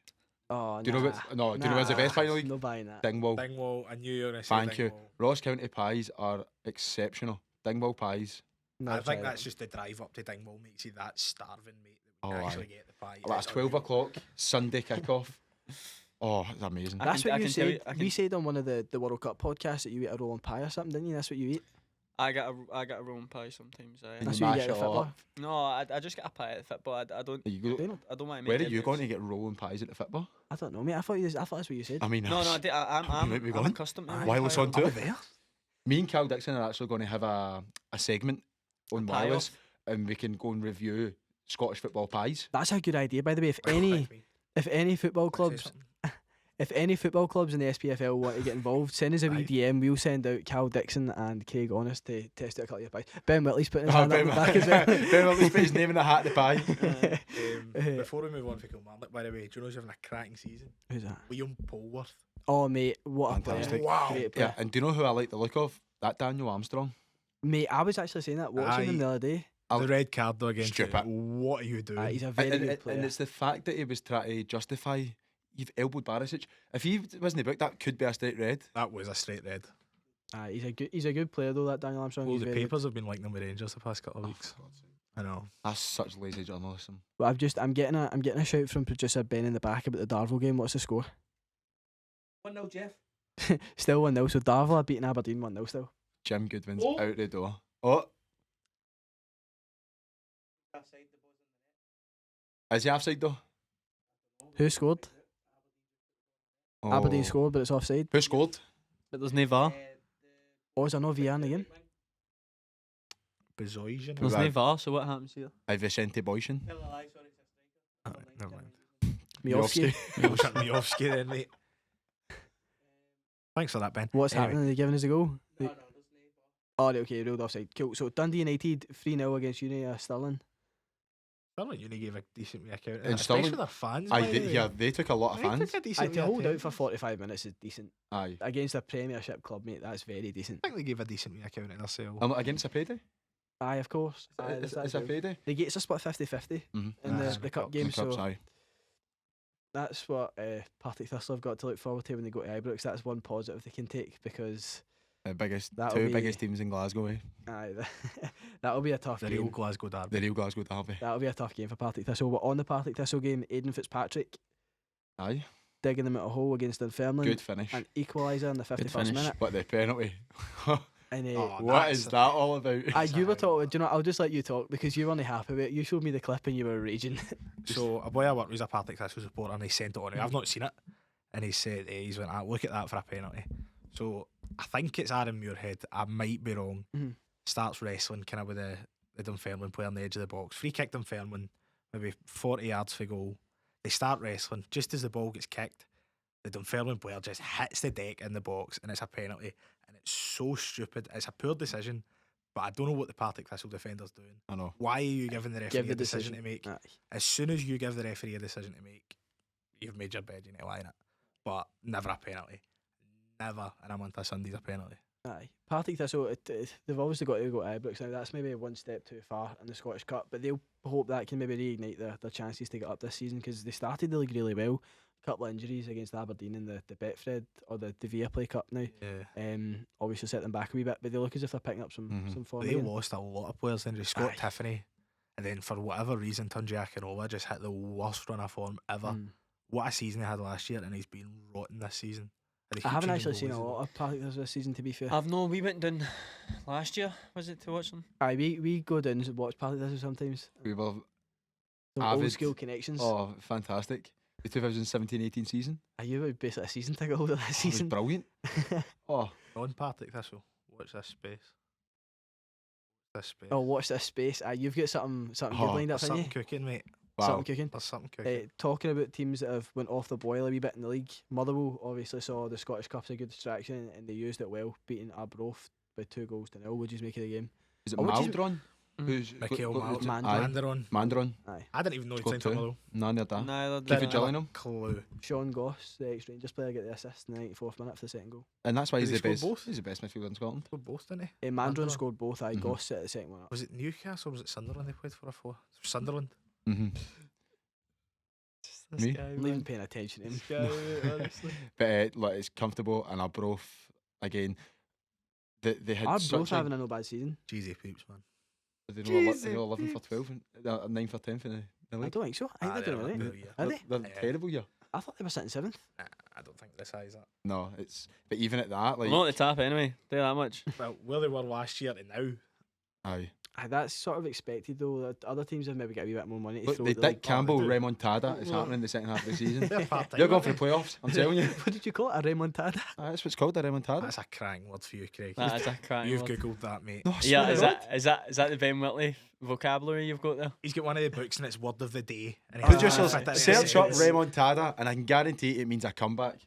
Oh, Do you know what's no? Do you know what's the best pie in the league? No buying that. Dingwall. Dingwall, I knew you were going to say Thank you. Dingwall. Ross County pies are exceptional. Dingwall pies. No, I try think that. that's just the drive up to Dingwall makes you that starving, mate. That we Oh, can actually aye. get the pie. That's It's 12 unreal. o'clock Sunday kickoff. Oh, it's amazing. I That's can- what I you can tell said. you- I We can- said on one of the World Cup podcasts that you eat a rolling pie or something, didn't you? That's what you eat. I got a roll and pie sometimes. And That's you what you mash get at it the all football. up. No, I just get a pie at the football. I don't. You go, Do you know? I don't want to make. where are you it going to loose. get rolling pies at the football? I don't know, mate. I thought that's what you said. I mean, No, that's- I'm might be I'm going. accustomed to rolling Wireless pie. on to Are it. we there? Me and Cal Dixon are actually going to have a segment on pie wireless, and we can go and review Scottish football pies. That's a good idea, by the way. If any football clubs in the SPFL want to get involved, send us a wee Aye. DM. We'll send out Cal Dixon and Craig Honest to test out a couple of pies. Ben Whitley's putting his Oh, hand up Ben the back as well. Ben Whitley's put his name in the hat to pie. Before we move on for Kilmarnock, by the way, do you know who's having a cracking season? Who's that? Liam Polworth. Oh, mate, what a Fantastic. player. Wow. Great player. Yeah, and do you know who I like the look of? That Daniel Armstrong. Mate, I was actually saying that, watching him Aye. the other day. The red card though against you. Stupid. What are you doing? He's a very good And player. it's the fact that he was trying to justify. You've elbowed Barisic. If he wasn't booked, that could be a straight red. That was a straight red. He's a good player though, that Daniel Armstrong. Well, He's the very good. papers have been liking them with Rangers the past couple of weeks. I know. That's such lazy journalism. But I'm getting a shout from producer Ben in the back about the Darvel game. What's the score? 1-0, Jeff. Still 1-0. So Darvel are beating Aberdeen 1-0 still. Jim Goodwin's Oh. out the door. Oh, Offside, the ball's in the net. is he offside though? Who scored? Oh. Aberdeen scored, but it's offside. Who scored? But there's no VAR. Oh, is there no VR in the game? Bezoysian. There's Right. no VAR. So what happens here? Vicente Boychen. Tell a lie, sorry, it's a striker. Never mind. Miovski. Miovski then, mate. Thanks for that, Ben. What's Anyway. happening? Are they giving us a goal? No, there's no VAR. Oh, right, okay, ruled offside. Cool. So Dundee United 3-0 against Uni Stirling. Stirling Uni gave a decent wee account. And Especially Stirling- their fans. Aye, by the way. they took a lot of They fans. took a decent To wee hold out account. for 45 minutes is decent. Aye. Against a Premiership club, mate, that's very decent. I think they gave a decent wee account of themselves. Against a payday? Aye, of course. Aye, It's that's a good. payday? It's a split 50-50 Mm-hmm. in Aye. the cup game, The cups, so aye. that's what Partick Thistle have got to look forward to when they go to Ibrox. That's one positive they can take because The biggest, That'll two be- biggest teams in Glasgow, eh? aye, that'll be a tough The real game. Glasgow derby. The real Glasgow derby. That'll be a tough game for Partick Thistle. But on the Partick Thistle game, Aidan Fitzpatrick Aye. digging them out a hole against Dunfermline. Good finish. An equaliser in the 51st finish. minute. But the penalty. And Oh, What that's- is that all about? you were talking. Do you know? I'll just let you talk because you weren't happy with it. You showed me the clip and you were raging. So a boy I worked with was a Partick Thistle supporter and he sent it on me. I've not seen it. And he said, he's went, look at that for a penalty. So I think it's Aaron Muirhead. I might be wrong. Mhm. Starts wrestling kind of with the Dunfermline player on the edge of the box. Free kick Dunfermline, maybe 40 yards for goal. They start wrestling. Just as the ball gets kicked, the Dunfermline player just hits the deck in the box and it's a penalty. And it's so stupid. It's a poor decision. But I don't know what the Partick Thistle defender's doing. I know. Why are you giving the referee Give the a decision decision to make? Aye. As soon as you give the referee a decision to make, you've made your bed, you need to lie in it. But never a penalty. Never in a month of Sundays a penalty. Aye. Partick Thistle, they've obviously got to go to Ibrox now. That's maybe one step too far in the Scottish Cup, but they'll hope that can maybe reignite their chances to get up this season because they started the league really well. couple of injuries against Aberdeen in the Betfred or the Viaplay Cup now. Yeah. Obviously set them back a wee bit, but they look as if they're picking up some form. They again. lost a lot of players. Then Scott Aye. Tiffany, and then for whatever reason, Giakoumakis just hit the worst run of form ever. Mm. What a season he had last year, and he's been rotten this season. And he I keeps haven't changing actually seen a goalies. lot of Partick this season, to be fair. I've no. We went down last year. Was it to watch them? Aye, we go down and watch Partick this sometimes. We were Some old avid. school connections. Oh, fantastic. The 2017-18 season. Are you basically a season ticket holder this It was season? brilliant. Oh, On Partick Thistle. Watch this space. This space. Oh, watch this space. You've got something good Oh, lined up, There's haven't you? something cooking, mate. wow. Something cooking. There's something cooking. Talking about teams that have went off the boil a wee bit in the league, Motherwell obviously saw the Scottish Cup as a good distraction and they used it well, beating Arbroath by 2-0. What did you make of the game? Is it Oh, what do you- Maldron? Mm. Who's Mikael Mandarin. Mandarin. Mandaron. Aye. I didn't even know he Scored played for two. Motherwell. None of that. Neither Keep did it I. Gillingham. Clue. Sean Goss, the ex-Rangers player, got the assist in the 94th minute for the second goal. And that's why Did he's he the score best. both? He's the best midfielder in Scotland. For both, didn't he? Mandron Mandarin. scored both. Mhm. Goss set the second one up. Was it Newcastle or was it Sunderland they played for a four? Sunderland. Mm-hmm. This Me? guy, I'm not even paying attention to him. This guy, honestly. But like, it's comfortable, and Arbroath again. They had Arbroath such a having a no bad season. Cheesy peeps, man. they're 11 for 12 and 9 for 10 for the I league. don't think so. I think they're doing they're alright. yeah. Are they? They're Yeah. terrible, yeah. I thought they were sitting 7th. I don't think this size that. No, it's but even at that, We're like, not at the top anyway. They're that much. Well, where they were last year to now. aye. That's sort of expected though. That other teams have maybe got a wee bit more money to Look, throw. the at the league. Dick Campbell do. remontada is Well- happening in the second half of the season. They're part-time. They're going aren't for the playoffs. I'm telling you. What did you call it? A remontada? That's what's called a they? remontada. That's a crying word for you, Craig. That is a cracking You've word. googled that, mate. No, I Yeah, swear is to God. that the Ben Whitley vocabulary you've got there? He's got one of the books and it's word of the day. And he Put has yourself, to fit it in search up sentence. remontada, and I can guarantee it means a comeback.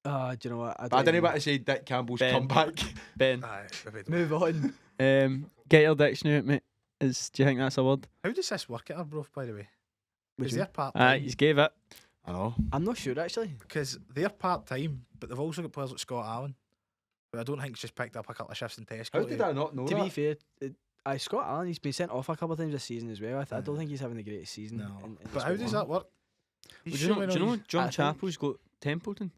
Do you know what? But I don't know what to say. Dick Campbell's Ben. comeback. Ben, Aye, maybe don't. Move on. get your dictionary out, mate. Do you think that's a word? How does this work at Arbroath, by the way? Which Because they're one? part Aye, time. you gave it. I know. I'm not sure actually. Because they're part time, but they've also got players like Scott Allen, who I don't think just picked up a couple of shifts in Tesco. How did I not know To that? be fair, Scott Allen, he's been sent off a couple of times this season as well. I don't think he's having the greatest season. No. in But how does that work? Do you know John I think- Chappell's got Templeton?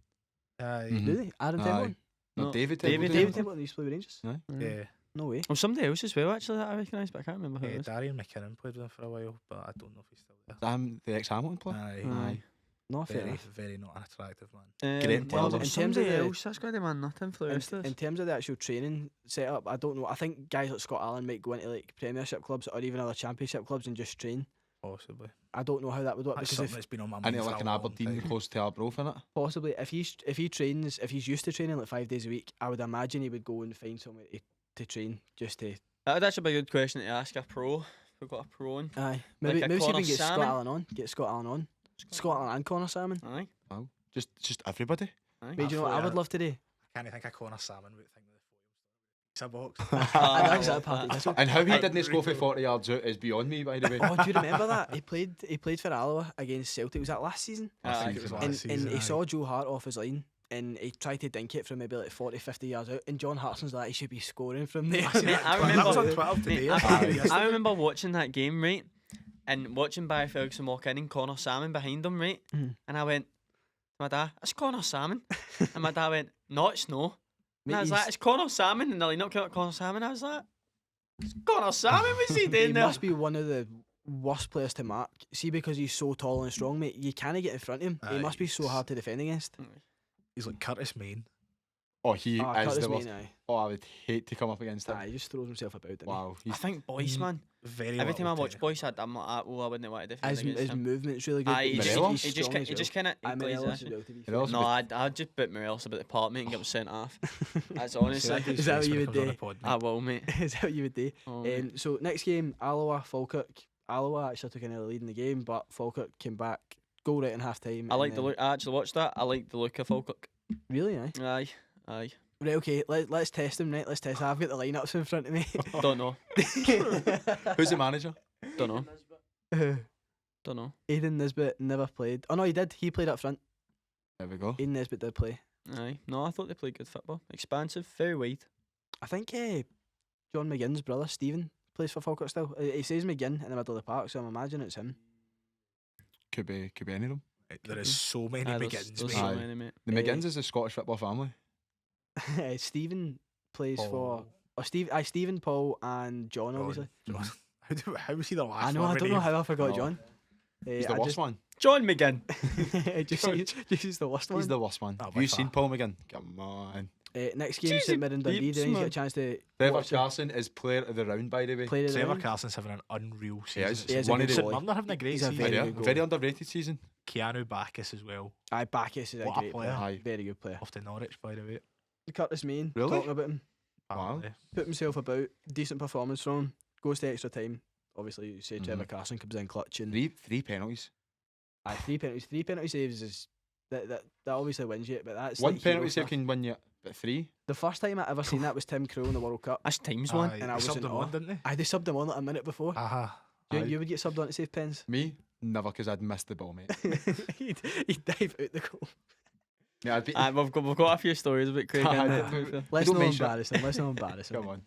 Aye. Mhm. Do they? Adam Aye. Templeton? No, No, David David Templeton. David Templeton used to play with Rangers? Yeah. No way. Oh, somebody else as well, actually, that I recognise, but I can't remember who it is. Darian McKinnon played with him for a while, but I don't know if he's still there. The ex-Hamilton player. Aye. Aye. No, fair Very, enough. very not an attractive man. Great Well, player. In terms somebody of the- else, that's got to man nothing for the rest of In us. terms of the actual training setup, I don't know. I think guys like Scott Allen might go into like Premiership clubs or even other Championship clubs and just train. Possibly. I don't know how that would work That's because something if that's been on my mind. And for like a an long Aberdeen time. close to Arbroath, innit? possibly if he's used to training like 5 days a week, I would imagine he would go and find somewhere to train just to. That would actually be a good question to ask a pro. We've got a pro on. Aye, Like maybe a maybe see if we Connor can get Scott Salmon? Allen on. Get Scott Allen on. Scott Allen and Connor Salmon. Aye. Just everybody. Aye. But do you know what I would love to do? I can't think of Connor Salmon without thinking of the foil box. I I think that love part that. is so- And how he Aye. didn't score for 40 yards out is beyond me, by the way. Oh, do you remember that? He played for Alloa against Celtic. Was that last season? I Aye. think it was so. last And season, he aye. saw Joe Hart off his line and he tried to dink it from maybe like 40, 50 yards out. And John Hartson's like, he should be scoring from there. I seen Mate, that I on Twitter. That was on remember- Twitter today. Mate, or something yesterday. I remember watching that game, right? And watching Barry Ferguson walk in and Connor Salmon behind him, right? Mhm. And I went, to my dad, it's Connor Salmon. And my dad went, no, it's no. And Mate, I was he's- like, it's Connor Salmon. And they're like, not Connor Salmon. I was like, it's Connor Salmon. What's he doing He there? must be one of the worst players to mark. See, because he's so tall and strong, mate, you can't get in front of him. He Aye, must be so hard to defend against. He's like Curtis Main. Oh, he is Curtis the worst. Main, aye. Oh, I would hate to come up against him. Aye, he just throws himself about. doesn't he? Wow. I He's think Boyce, man. Very Every time I little watch technical. Boyce, I'm like, I wouldn't want to defend His, against his him. movement's really good. Aye, he but just, Morelos? he he's just, strong he as just well. kind of. Aye, Morelos as well, to be fair. Morelos No, would- I'd just put Morelos about the park, mate, and get him sent off. That's See honestly. that dude's Is that face what when you he would comes on do? the pod, I mate. will, mate. Is that what you would do? Oh, mate. So next game, Alloa, Falkirk. Alloa actually took an early lead in the game, but Falkirk came back, goal right in half time. I like the look. I actually watched that. I like the look of Falkirk. Really, aye. Aye, aye. Right, okay, let's test him, right? Let's test. I've got the lineups in front of me. Don't know. Who's the manager? Don't know. Don't know. Aidan Nisbet never played. Oh no, he did. He played up front. There we go. Aidan Nisbet did play. Aye. No, I thought they played good football. Expansive, very wide. I think John McGinn's brother Stephen plays for Falkirk still. He says McGinn in the middle of the park, so I'm imagining it's him. Could be any of them. There is so many There's McGinns, so mate. Aye. many, mate. The McGinns is a Scottish football family. Stephen plays for. Paul. Oh, Stephen, Paul, and John, obviously. John. How was he the last I know. one? I don't know how I forgot No. John. He's the worst one. John McGinn. Just use the worst one. He's the worst one. Oh, Have by you far. seen Paul McGinn? Come on. Next game, Jeez, St Mirren Dundee. beeps, Did you get a man. chance to Trevor watch it? Carson is player of the round, by the way. Play the Trevor round? Carson's having an unreal He is. season. He is a One good of the- goalie. St Mirren are having a great He's a season. very Yeah, good goalie. very underrated season. Keanu Bacchus as well. Aye, Bacchus is a What a great player. player. Aye. Very good player. Off to Norwich, by the way. Curtis Main, Really? talking about him. Wow. Apparently. Put himself about. Decent performance from him. Goes to extra time. Obviously, you say Trevor Carson comes in clutch. And Three penalties. aye, three penalty saves is. That obviously wins you, but that's One like hero penalty save stuff. can win you, but three. The first time I ever seen that was Tim Krul in the World Cup. That's times one. Aye, And I they was subbed in him awe. on, didn't they? I they subbed him on like a minute before. Aha. You, Aye. you would get subbed on to save pens. Me? Never, because I'd missed the ball, mate. he'd dive out the goal. Yeah, I'd be. Aye, we've got a few stories about Craig. Aye, innit, don't- to be fair. Let's don't not mention it. embarrass him. Let's not embarrass him. Come on.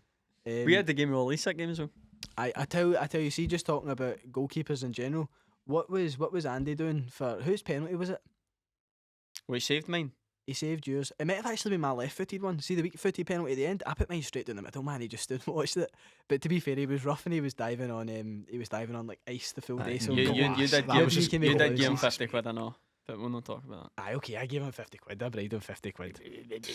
Um, We had the game with Elise that game as well. I tell you, see, just talking about goalkeepers in general. What was Andy doing for whose penalty was it? Well, he saved mine. He saved yours. It might have actually been my left-footed one. See the weak-footed penalty at the end. I put mine straight down the middle. Man, he just stood and watched it. But to be fair, he was rough and he was diving on. Like ice the full day. So You come on. did that give was just you did goals. give him 50 quid, I know. But we'll not talk about that. Aye, okay, I gave him 50 quid. I bribed him 50 quid.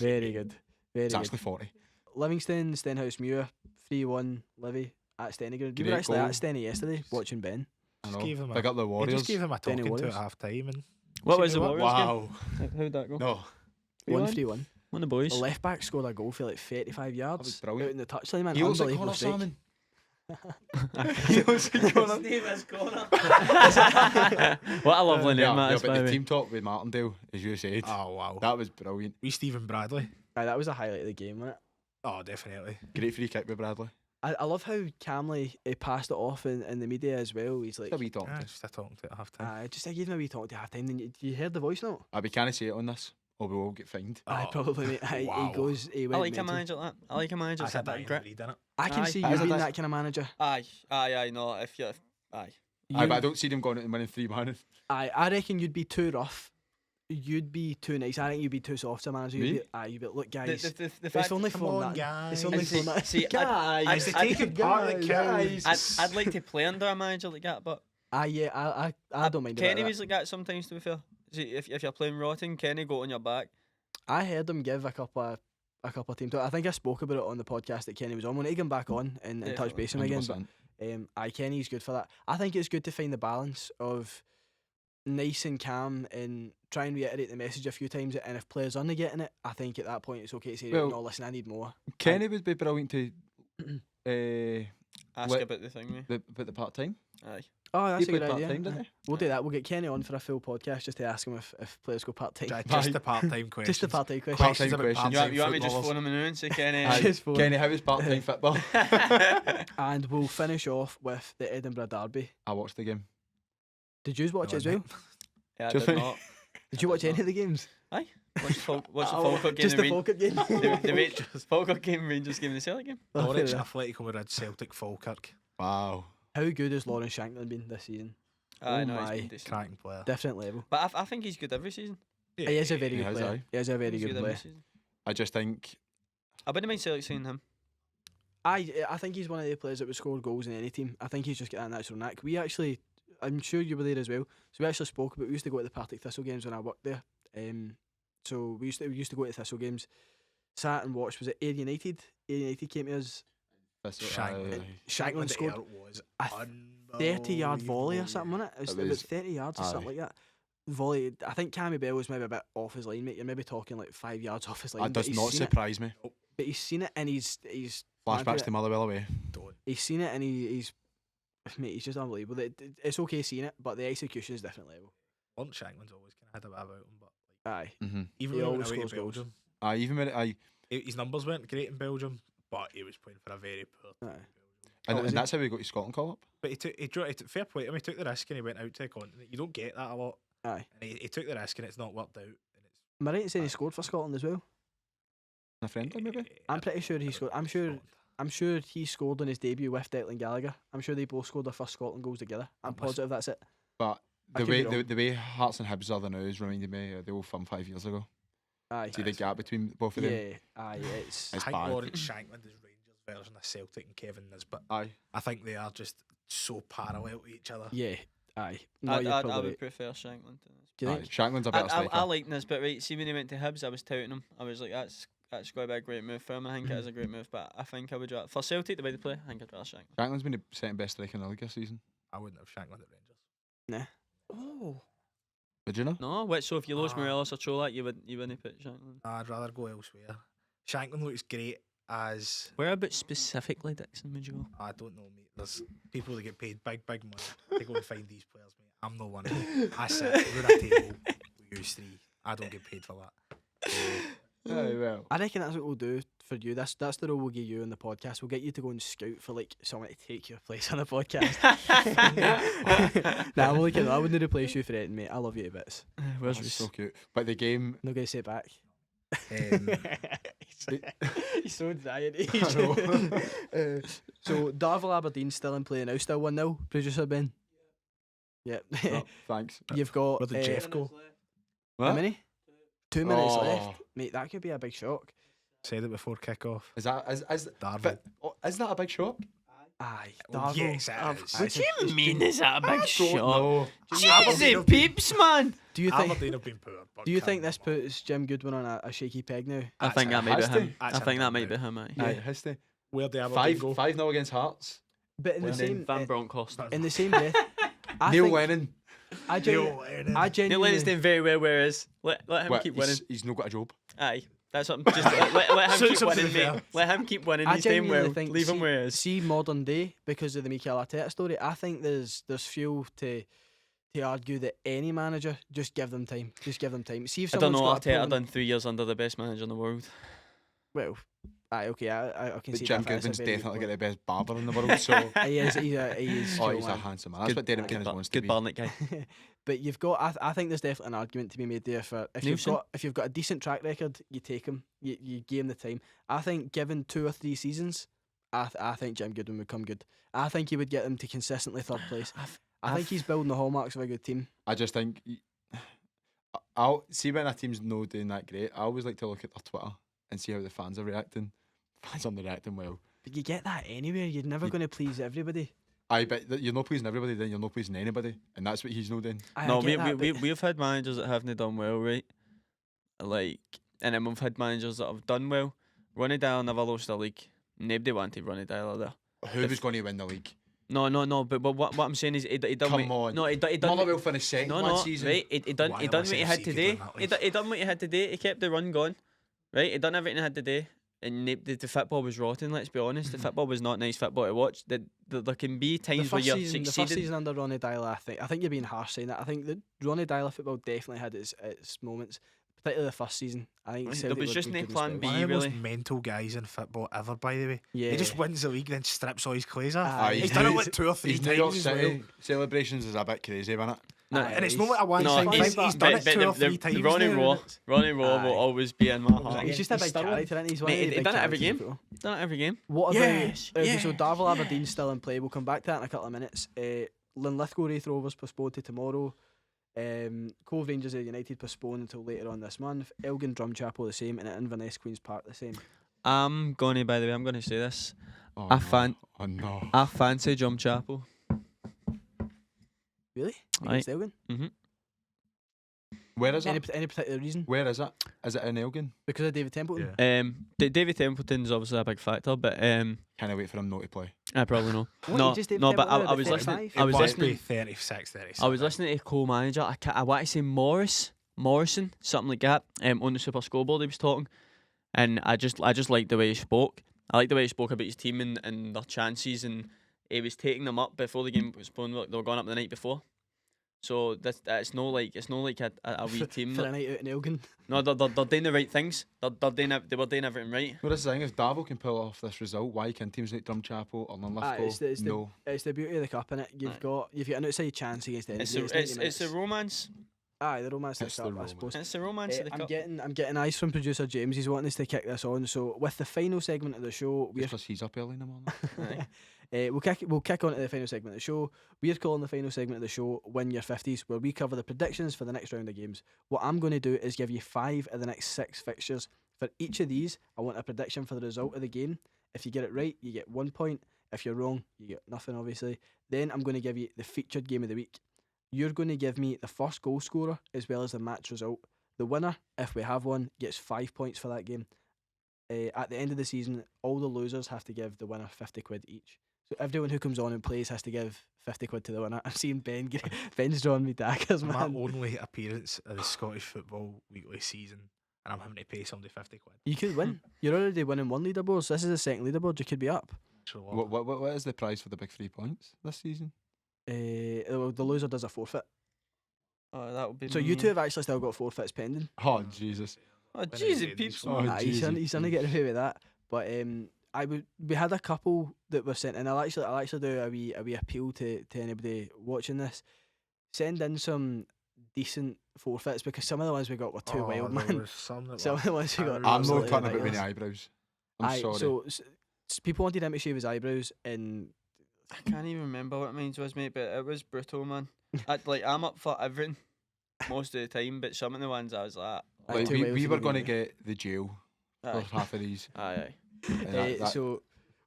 Very good. Very It's good. actually 40. Livingston, Stenhouse Muir, 3-1, Livy at Stennyground. We were Great actually goal. at Stenny yesterday watching Ben. I Just know. gave him Big up the He Warriors. just gave him a Benny talking to Warriors. at half time and What See was the what? Warriors Wow. game? How'd that go? No. 1-3-1. One of the boys. The left back scored a goal for like 35 yards was brilliant. out in the touchline, man. He looks like Unbelievable Connor strike. Salmon. He looks like Connor. Name is Connor. What a lovely name Yeah, that yeah, is, but by the the way. team talk with Martindale, as you said. oh wow. That was brilliant. We Stephen Bradley. Aye, that was a highlight of the game, wasn't it? Oh, definitely. Great free kick with Bradley. I love how calmly he passed it off in the media as well. He's like, A wee talk. Yeah, just a talking to at half time. I gave him a wee talk to half time. Then you heard the voice note? We can't say it on this, or we will get fined. Aye, Oh, probably. Mate. Aye, wow. He I went like a mental. manager like that. I like a manager That's that's a a bit dying grit. read, innit? I can Aye. see you Aye, being that's- that kind of manager. Aye, no, if you aye. Aye, but I don't see them going out and winning 3-1. I reckon you'd be too rough. You'd be too nice. I think you'd be too soft to manage. Me? You'd be look, guys. The It's fact, only Come flown on, that. It's guys. only And see- flown that. see, guys. I'd- They take it part, guys. I'd like to play under a manager like that, but Yeah, I don't mind about Kenny that. was like that sometimes. To be fair, see, if you're playing rotten, Kenny go on your back. I heard him give a couple of teams. I think I spoke about it on the podcast that Kenny was on. When he came back on and touch Definitely. base with him again. 100%. Aye, Kenny's good for that. I think it's good to find the balance of nice and calm and try and reiterate the message a few times. And if players aren't getting it, I think at that point it's okay to say, Well, no, listen, I need more. Kenny would be brilliant to Ask Let- about the thing, mate. about the part time. Aye. Oh, that's He a good played idea. part-time, didn't Aye. he? We'll do that. We'll get Kenny on for a full podcast just to ask him if players go part time. Just the part-time questions. Just a part-time question. Questions Part-time about questions. You part-time want me just footballers. phone him and say Kenny? Aye, Just phone. Kenny, how is part time football? And we'll finish off with the Edinburgh Derby. I watched the game. Did you watch it as well? Yeah, I Just did me. not. Did you watch any of the games? Watch the Oh, Falkirk game. just the and Falkirk game. the Falkirk game, Rangers game, and the Celtic game. Oh, fair Norwich enough. Athletic over at Celtic Falkirk. Wow. How good has Lawrence Shankland been this season? Aye, Oh no, he's my. been decent. Cracking player. Different level. But I think he's good every season. He is a very He good has, player. aye. He is a very He's good every player. season. I just think I wouldn't mind Celtic seeing him. I think he's one of the players that would score goals in any team. I think he's just got that natural knack. I'm sure you were there as well. So we actually spoke about. We used to go to the Partick Thistle games when I worked there. So we used to go to Thistle games. Sat and watched. Was it Ayr United? Ayr United came to us. Shankland. Shankland scored was a 30-yard volley or something, wasn't it? It was It about was- 30 yards or something like that. Volley. I think Cammy Bell was maybe a bit off his line, mate. You're maybe talking like 5 yards off his line. That but does he's not seen it. surprise me. But he's seen it and he's Flashbacks to Motherwell away. he's seen it and he's mate, he's just unbelievable. It's okay seeing it, but the execution is different level. Lawrence Shankland's always kind of had a bit about him, but like, Aye. Mm-hmm. even He when he always went away scores to goals. Belgium, Even when his numbers weren't great in Belgium, but he was playing for a very poor team. Aye. in Belgium. and, was and he? that's how we got to Scotland call up. But he took fair play to him. He took the risk and he went out to the continent. You don't get that a lot. Aye. And he took the risk and it's not worked out. And it's Am I right in saying he scored for Scotland as well? A friend, maybe. I'm pretty sure he scored. I'm sure he scored on his debut with Declan Gallagher. I'm sure they both scored their first Scotland goals together. I'm That must- positive that's it. But I could be wrong. the way Hearts and Hibs are the now is reminding me of the old firm 5 years ago. Aye. See the gap between both of them. Yeah, aye, it's It's I think bad. Lawrence Shankland is Rangers version of Celtic and Kevin Nisbet. Aye. I think they are just so parallel to each other. yeah, aye. No, I you're probably would right. prefer Shankland to this. Do you Aye. think? Shankland's a better striker. I like Nisbet, right? See, when he went to Hibs, I was touting him. I was like, that's going to be a great move for him. I think it is a great move, but I think I would rather, for Celtic, the way they play, I think I'd rather Shankland. Shankland's been the second best striker in the league this season. I wouldn't have Shankland at Rangers. Oh. Would you know? No, what? So if you lose Ah. Morelos or Cholak, you wouldn't put Shankland. I'd rather go elsewhere. Shankland looks great as Where about specifically, Dixon, would you go? I don't know, mate. There's people that get paid big money to go and find these players, mate. I'm no one. I sit around a table with you three. I don't get paid for that. Aye, well. I reckon that's what we'll do for you. That's the role we'll give you on the podcast. We'll get you to go and scout for like someone to take your place on the podcast. Nah, I'm only kidding. I wouldn't replace you for anything, mate. I love you to bits. Where's That's Reece? so cute. But the game, I'm not gonna say it back. He's so dying. I know. So Darvel Aberdeen still in play now, still 1-0, producer Ben. Yep. Oh, thanks. You've got Where did Jeff go? how What? many? 2 minutes Oh. left. Mate, that could be a big shock. Said it before kick-off. Is Darvel. but, isn't that a big shock? Aye. Oh, Darvel. yes, it Aye, is. aye, What do it's- you mean? Is that a big shot? No. Jesus, peeps, man. Do you think Aberdeen have been poor. but do you can think this win. puts Jim Goodwin on a shaky peg now? I That's think it. that might be Has to. him. I That's think him that might be now. him, aye. Aye, has to. Where'd the Aberdeen go? 5-0 against Hearts. But in the And same Van Bronckhorst. in the same breath, I Neil think Lennon. I Neil genuinely, Lennon. I Neil genuinely Lennon's doing very well where he is. Let him What, keep winning. he's not got a job. Aye. That's what I'm just let him Suits keep him to winning, be mate. fair. Let him keep winning. I He's doing genuinely well. think Leave him where he is. see modern day because of the Mikel Arteta story. I think there's fuel to argue that any manager just give them time. Just give them time. See if I don't someone's know. got a Arteta proven- done 3 years under the best manager in the world. Well, aye, okay, I can But see Jim that. That's a Goodwin's very good definitely got point. the best barber in the world. So He is. He is. oh, cool, he's a man. handsome man. That's what Derek McInnes wants to Good be. Barnet guy. But you've got. I think there's definitely an argument to be made there for Nielsen? if you've got a decent track record, you take him. You give him the time. I think given 2 or 3 seasons, I think Jim Goodwin would come good. I think he would get them to consistently third place. I think he's building the hallmarks of a good team. I just think I'll see when a team's not doing that great. I always like to look at their Twitter and see how the fans are reacting. Fans aren't reacting well. But you get that anywhere. You're never going to please everybody. I bet you're not pleasing everybody, then you're not pleasing anybody, and that's what he's not doing. I No, get that, but we've had managers that haven't done well, right? Like, and then we've had managers that have done well. Ronnie Dyer never lost a league. Nobody wanted Ronnie Dyer there. Who was going to win the league? No. But what I'm saying is, he done. Come what, on. No, he done. Motherwell finished second No, one no, season. right? He done. Why He done was what he had FC to good do. in that He league? done, he done what he had to do. He kept the run going, right? He done everything he had to do. And the football was rotten. Let's be honest. The football was not nice football to watch. There can be the times where first you're season, the first succeeding. season under Ronnie Dyler, I think you're being harsh saying that. I think that Ronnie Dyler football definitely had its moments, particularly the first season. I think There Celtic was were just good no in plan spells. B. One of the really. most mental guys in football ever, by the way. Yeah, He just wins the league, then strips all his clothes off. Aye, He's he's done it New- like 2 or 3 His times New York as City well. celebrations is a bit crazy, isn't it? No, And it's not like a one No, time he's, thing. He's done it 2 or 3 times Ronnie now. Raw. Ronnie Raw Aye. will always be in my heart. He's just a He's big Sterling. character, isn't he? He's one Mate, of the he big done it every characters in game. football. Done it every game. What about Yes, okay, so yeah. Darvel Aberdeen's still in play. We'll come back to that in a couple of minutes. Linlithgow Wraith Rovers postponed to tomorrow. Cove Rangers United postponed until later on this month. Elgin Drumchapel the same, and at Inverness Queen's Park the same. I'm gonna. By the way, I'm gonna say this. Oh, I no. fan- Oh no. I fancy Drumchapel. Really? Aye. Against Elgin? Where is Any it? particular reason? Where is it? Is it in Elgin? Because of David Templeton? Yeah. David Templeton's obviously a big factor, but Can I wait for him not to play? I probably know. What, no, you just David no, but Templeton I at was 35? listening. It I was must listening. be 36, 37. I was listening to co-manager. I want to say Morrison, something like that. On the Super Scoreboard, he was talking, and I just liked the way he spoke. I liked the way he spoke about his team and their chances, and he was taking them up before the game was playing. They were going up the night before, so it's not like a wee team. For a night out in Elgin. No, they're doing the right things. They were doing everything right. Well, this is the thing. If Darvel can pull off this result, why can teams like Drumchapel or Linlithgow? It's No. the beauty of the cup, innit? You've got an outside chance against any. It's a romance. Aye, the romance of It's the the cup, I romance. suppose. It's a romance of the I'm cup. getting eyes from producer James. He's wanting us to kick this on. So with the final segment of the show, Just 'cause he's up early in the morning. We'll kick on to the final segment of the show. We're calling the final segment of the show Win Your 50s, where we cover the predictions for the next round of games. What I'm going to do is give you 5 of the next 6 fixtures. For each of these, I want a prediction for the result of the game. If you get it right, you get 1 point. If you're wrong, you get nothing, obviously. Then I'm going to give you the featured game of the week. You're going to give me the first goal scorer as well as the match result. The winner, if we have one, gets 5 points for that game. At the end of the season, all the losers have to give the winner 50 quid each. So everyone who comes on and plays has to give 50 quid to the winner. I'm seeing Ben's drawing me daggers, My man. only appearance of the Scottish Football Weekly season, and I'm having to pay somebody 50 quid. You could win. You're already winning one leaderboard, so this is the second leaderboard. You could be up. So What is the prize for the big 3 points this season? The loser does a forfeit. Oh, that would be. So you two have actually still got forfeits pending. Oh Jesus! Oh, Jesus, peeps. Oh, He's Jesus. only getting away with that. But we had a couple that were sent in. I'll actually do a wee appeal to anybody watching this. Send in some decent forfeits, because some of the ones we got were too wild, man. Some Some of the ones we got. I'm not absolutely cutting about ridiculous. many eyebrows. I'm sorry. So people wanted him to shave his eyebrows, and I can't even remember what mine was, mate, but it was brutal, man. I'm up for everything most of the time, but some of the ones I was like, Like, too wild we to were go going to near. get the jail for aye, half of these. aye. And So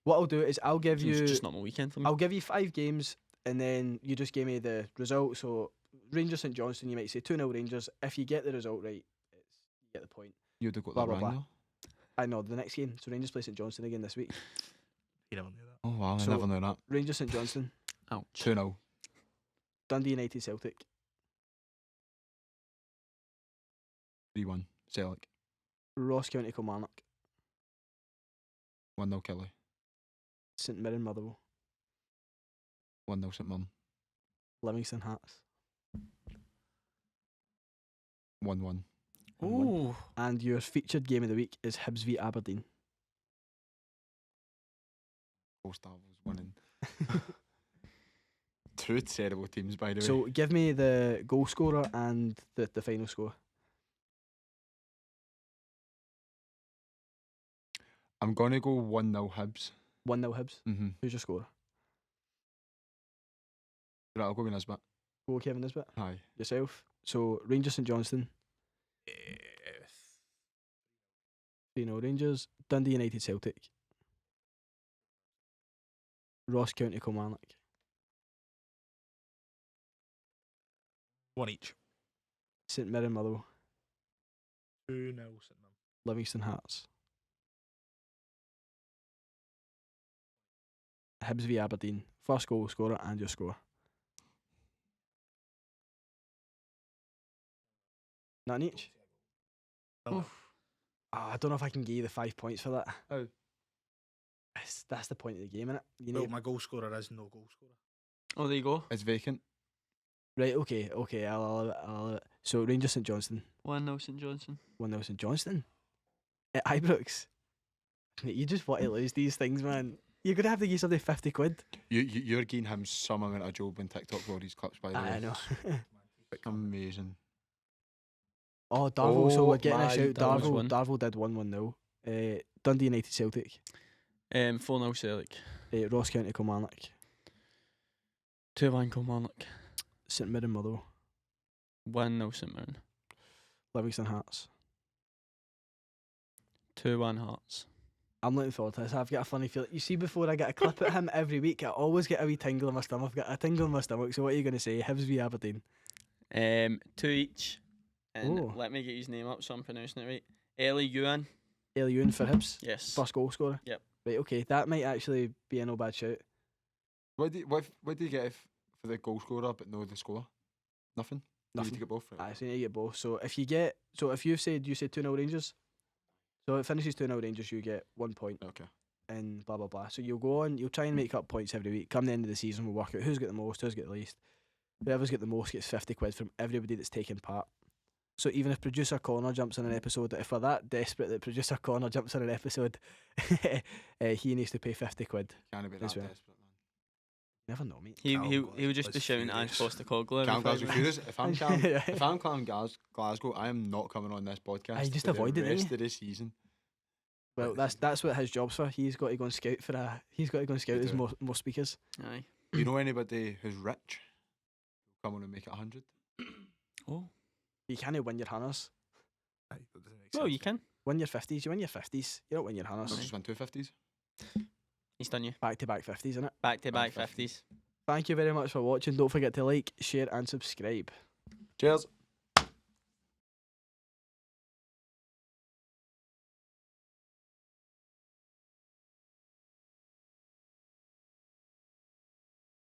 what I'll do is I'll give It was you just not my weekend for me. I'll give you 5 games, and then you just give me the result. So Rangers St Johnstone, you might say 2-0 Rangers. If you get the result right, you get the point. you'd have got Blah, that blah, wrong, blah. though. I know the next game. So Rangers play St Johnstone again this week. You never knew that. Oh wow, So- I never knew that. Rangers St Johnstone, Ouch. 2-0. Dundee United Celtic, 3-1. Celtic. Ross County Kilmarnock, 1-0 Kelly. St Mirren Motherwell, 1-0 St Mirren. Livingston Hearts, 1-1. Ooh. and your featured game of the week is Hibs v Aberdeen. Post was winning. 2 terrible teams, by the way. So give me the goal scorer and the final score. I'm gonna go 1-0 Hibs. 1-0 Hibs. Mm-hmm. Who's your scorer? Right, I'll go with Nisbet. Go Kevin Nisbet. Aye. Yourself. So Rangers St Johnstone, 3-0 Rangers. Dundee United Celtic, Ross County Kilmarnock, 1 each. St Mirren Motherwell, 2-0 St Mirren. Livingston Hearts, Hibs v Aberdeen. First goal scorer and your score. None each. Oh. I don't know if I can give you the 5 points for that. Oh. That's the point of the game, innit? You No, need my goal scorer is no goal scorer. Oh, there you go. It's vacant. right. Okay. I'll allow it. I'll allow it. So Rangers St Johnstone, 1-0 St Johnson. 1-0 St Johnstone at Ibrox. Mate, you just want to lose these things, man. You're gonna have to give somebody 50 quid. You're giving him some amount of job on TikTok for all these clips, by the way. I know. Amazing. Oh, Darvel. So we're getting a man, shout. Darvel's Darvel. won. Darvel did 1-1-0. Dundee United Celtic. 4-0 Celtic. Ross County Kilmarnock. 2-1 Kilmarnock. St Mirren Motherwell. 1-0 St Mirren. Livingston Hearts. 2-1 Hearts. I'm looking forward to this. I've got a funny feeling. You see, before I get a clip at him every week, I always get a wee tingle in my stomach. I've got a tingle in my stomach. So what are you going to say? Hibs v Aberdeen. 2 each. And Oh. let me get his name up so I'm pronouncing it right. Ellie Ewan. Ewan for Hibs. Yes. First goal scorer. Yep. Right. Okay. That might actually be a no bad shout. What do you get for the goal scorer but no the score? Nothing. You Nothing. need to get both. Right? So you need to get both. So if you get, if you said 2-0 Rangers, so it finishes 2-0 Rangers, you get 1 point. Okay. And blah blah blah. So you'll go on, you'll try and make up points every week. Come the end of the season, we'll work out who's got the most, who's got the least. Whoever's got the most gets 50 quid from everybody that's taken part. So even if producer Connor jumps on an episode, if we're that desperate that producer Connor jumps on an episode, he needs to pay 50 quid. Can't be that As well. desperate, man. Never know, mate. He Cam would just be was shouting Ange furious. Postecoglou. Cam every Glasgow 5 Furious. minutes. If I'm Cam Glasgow, I am not coming on this podcast. Aye, just for avoid it, the didn't rest you? of the season. Well, that's what his job's for. He's got to go and scout for a. He's got to go and scout You as do. more speakers. Aye. You know anybody who's rich? Come on and make it 100. Oh. You can't win your hunters. Aye, that doesn't make Well, sense. you can. Win your 50s. You win your 50s. You don't win your I'll hunters. just win 250s. He's done you. Back to back 50s, isn't it? Back to back Back 50s. 50s. Thank you very much for watching. Don't forget to like, share, and subscribe. Cheers.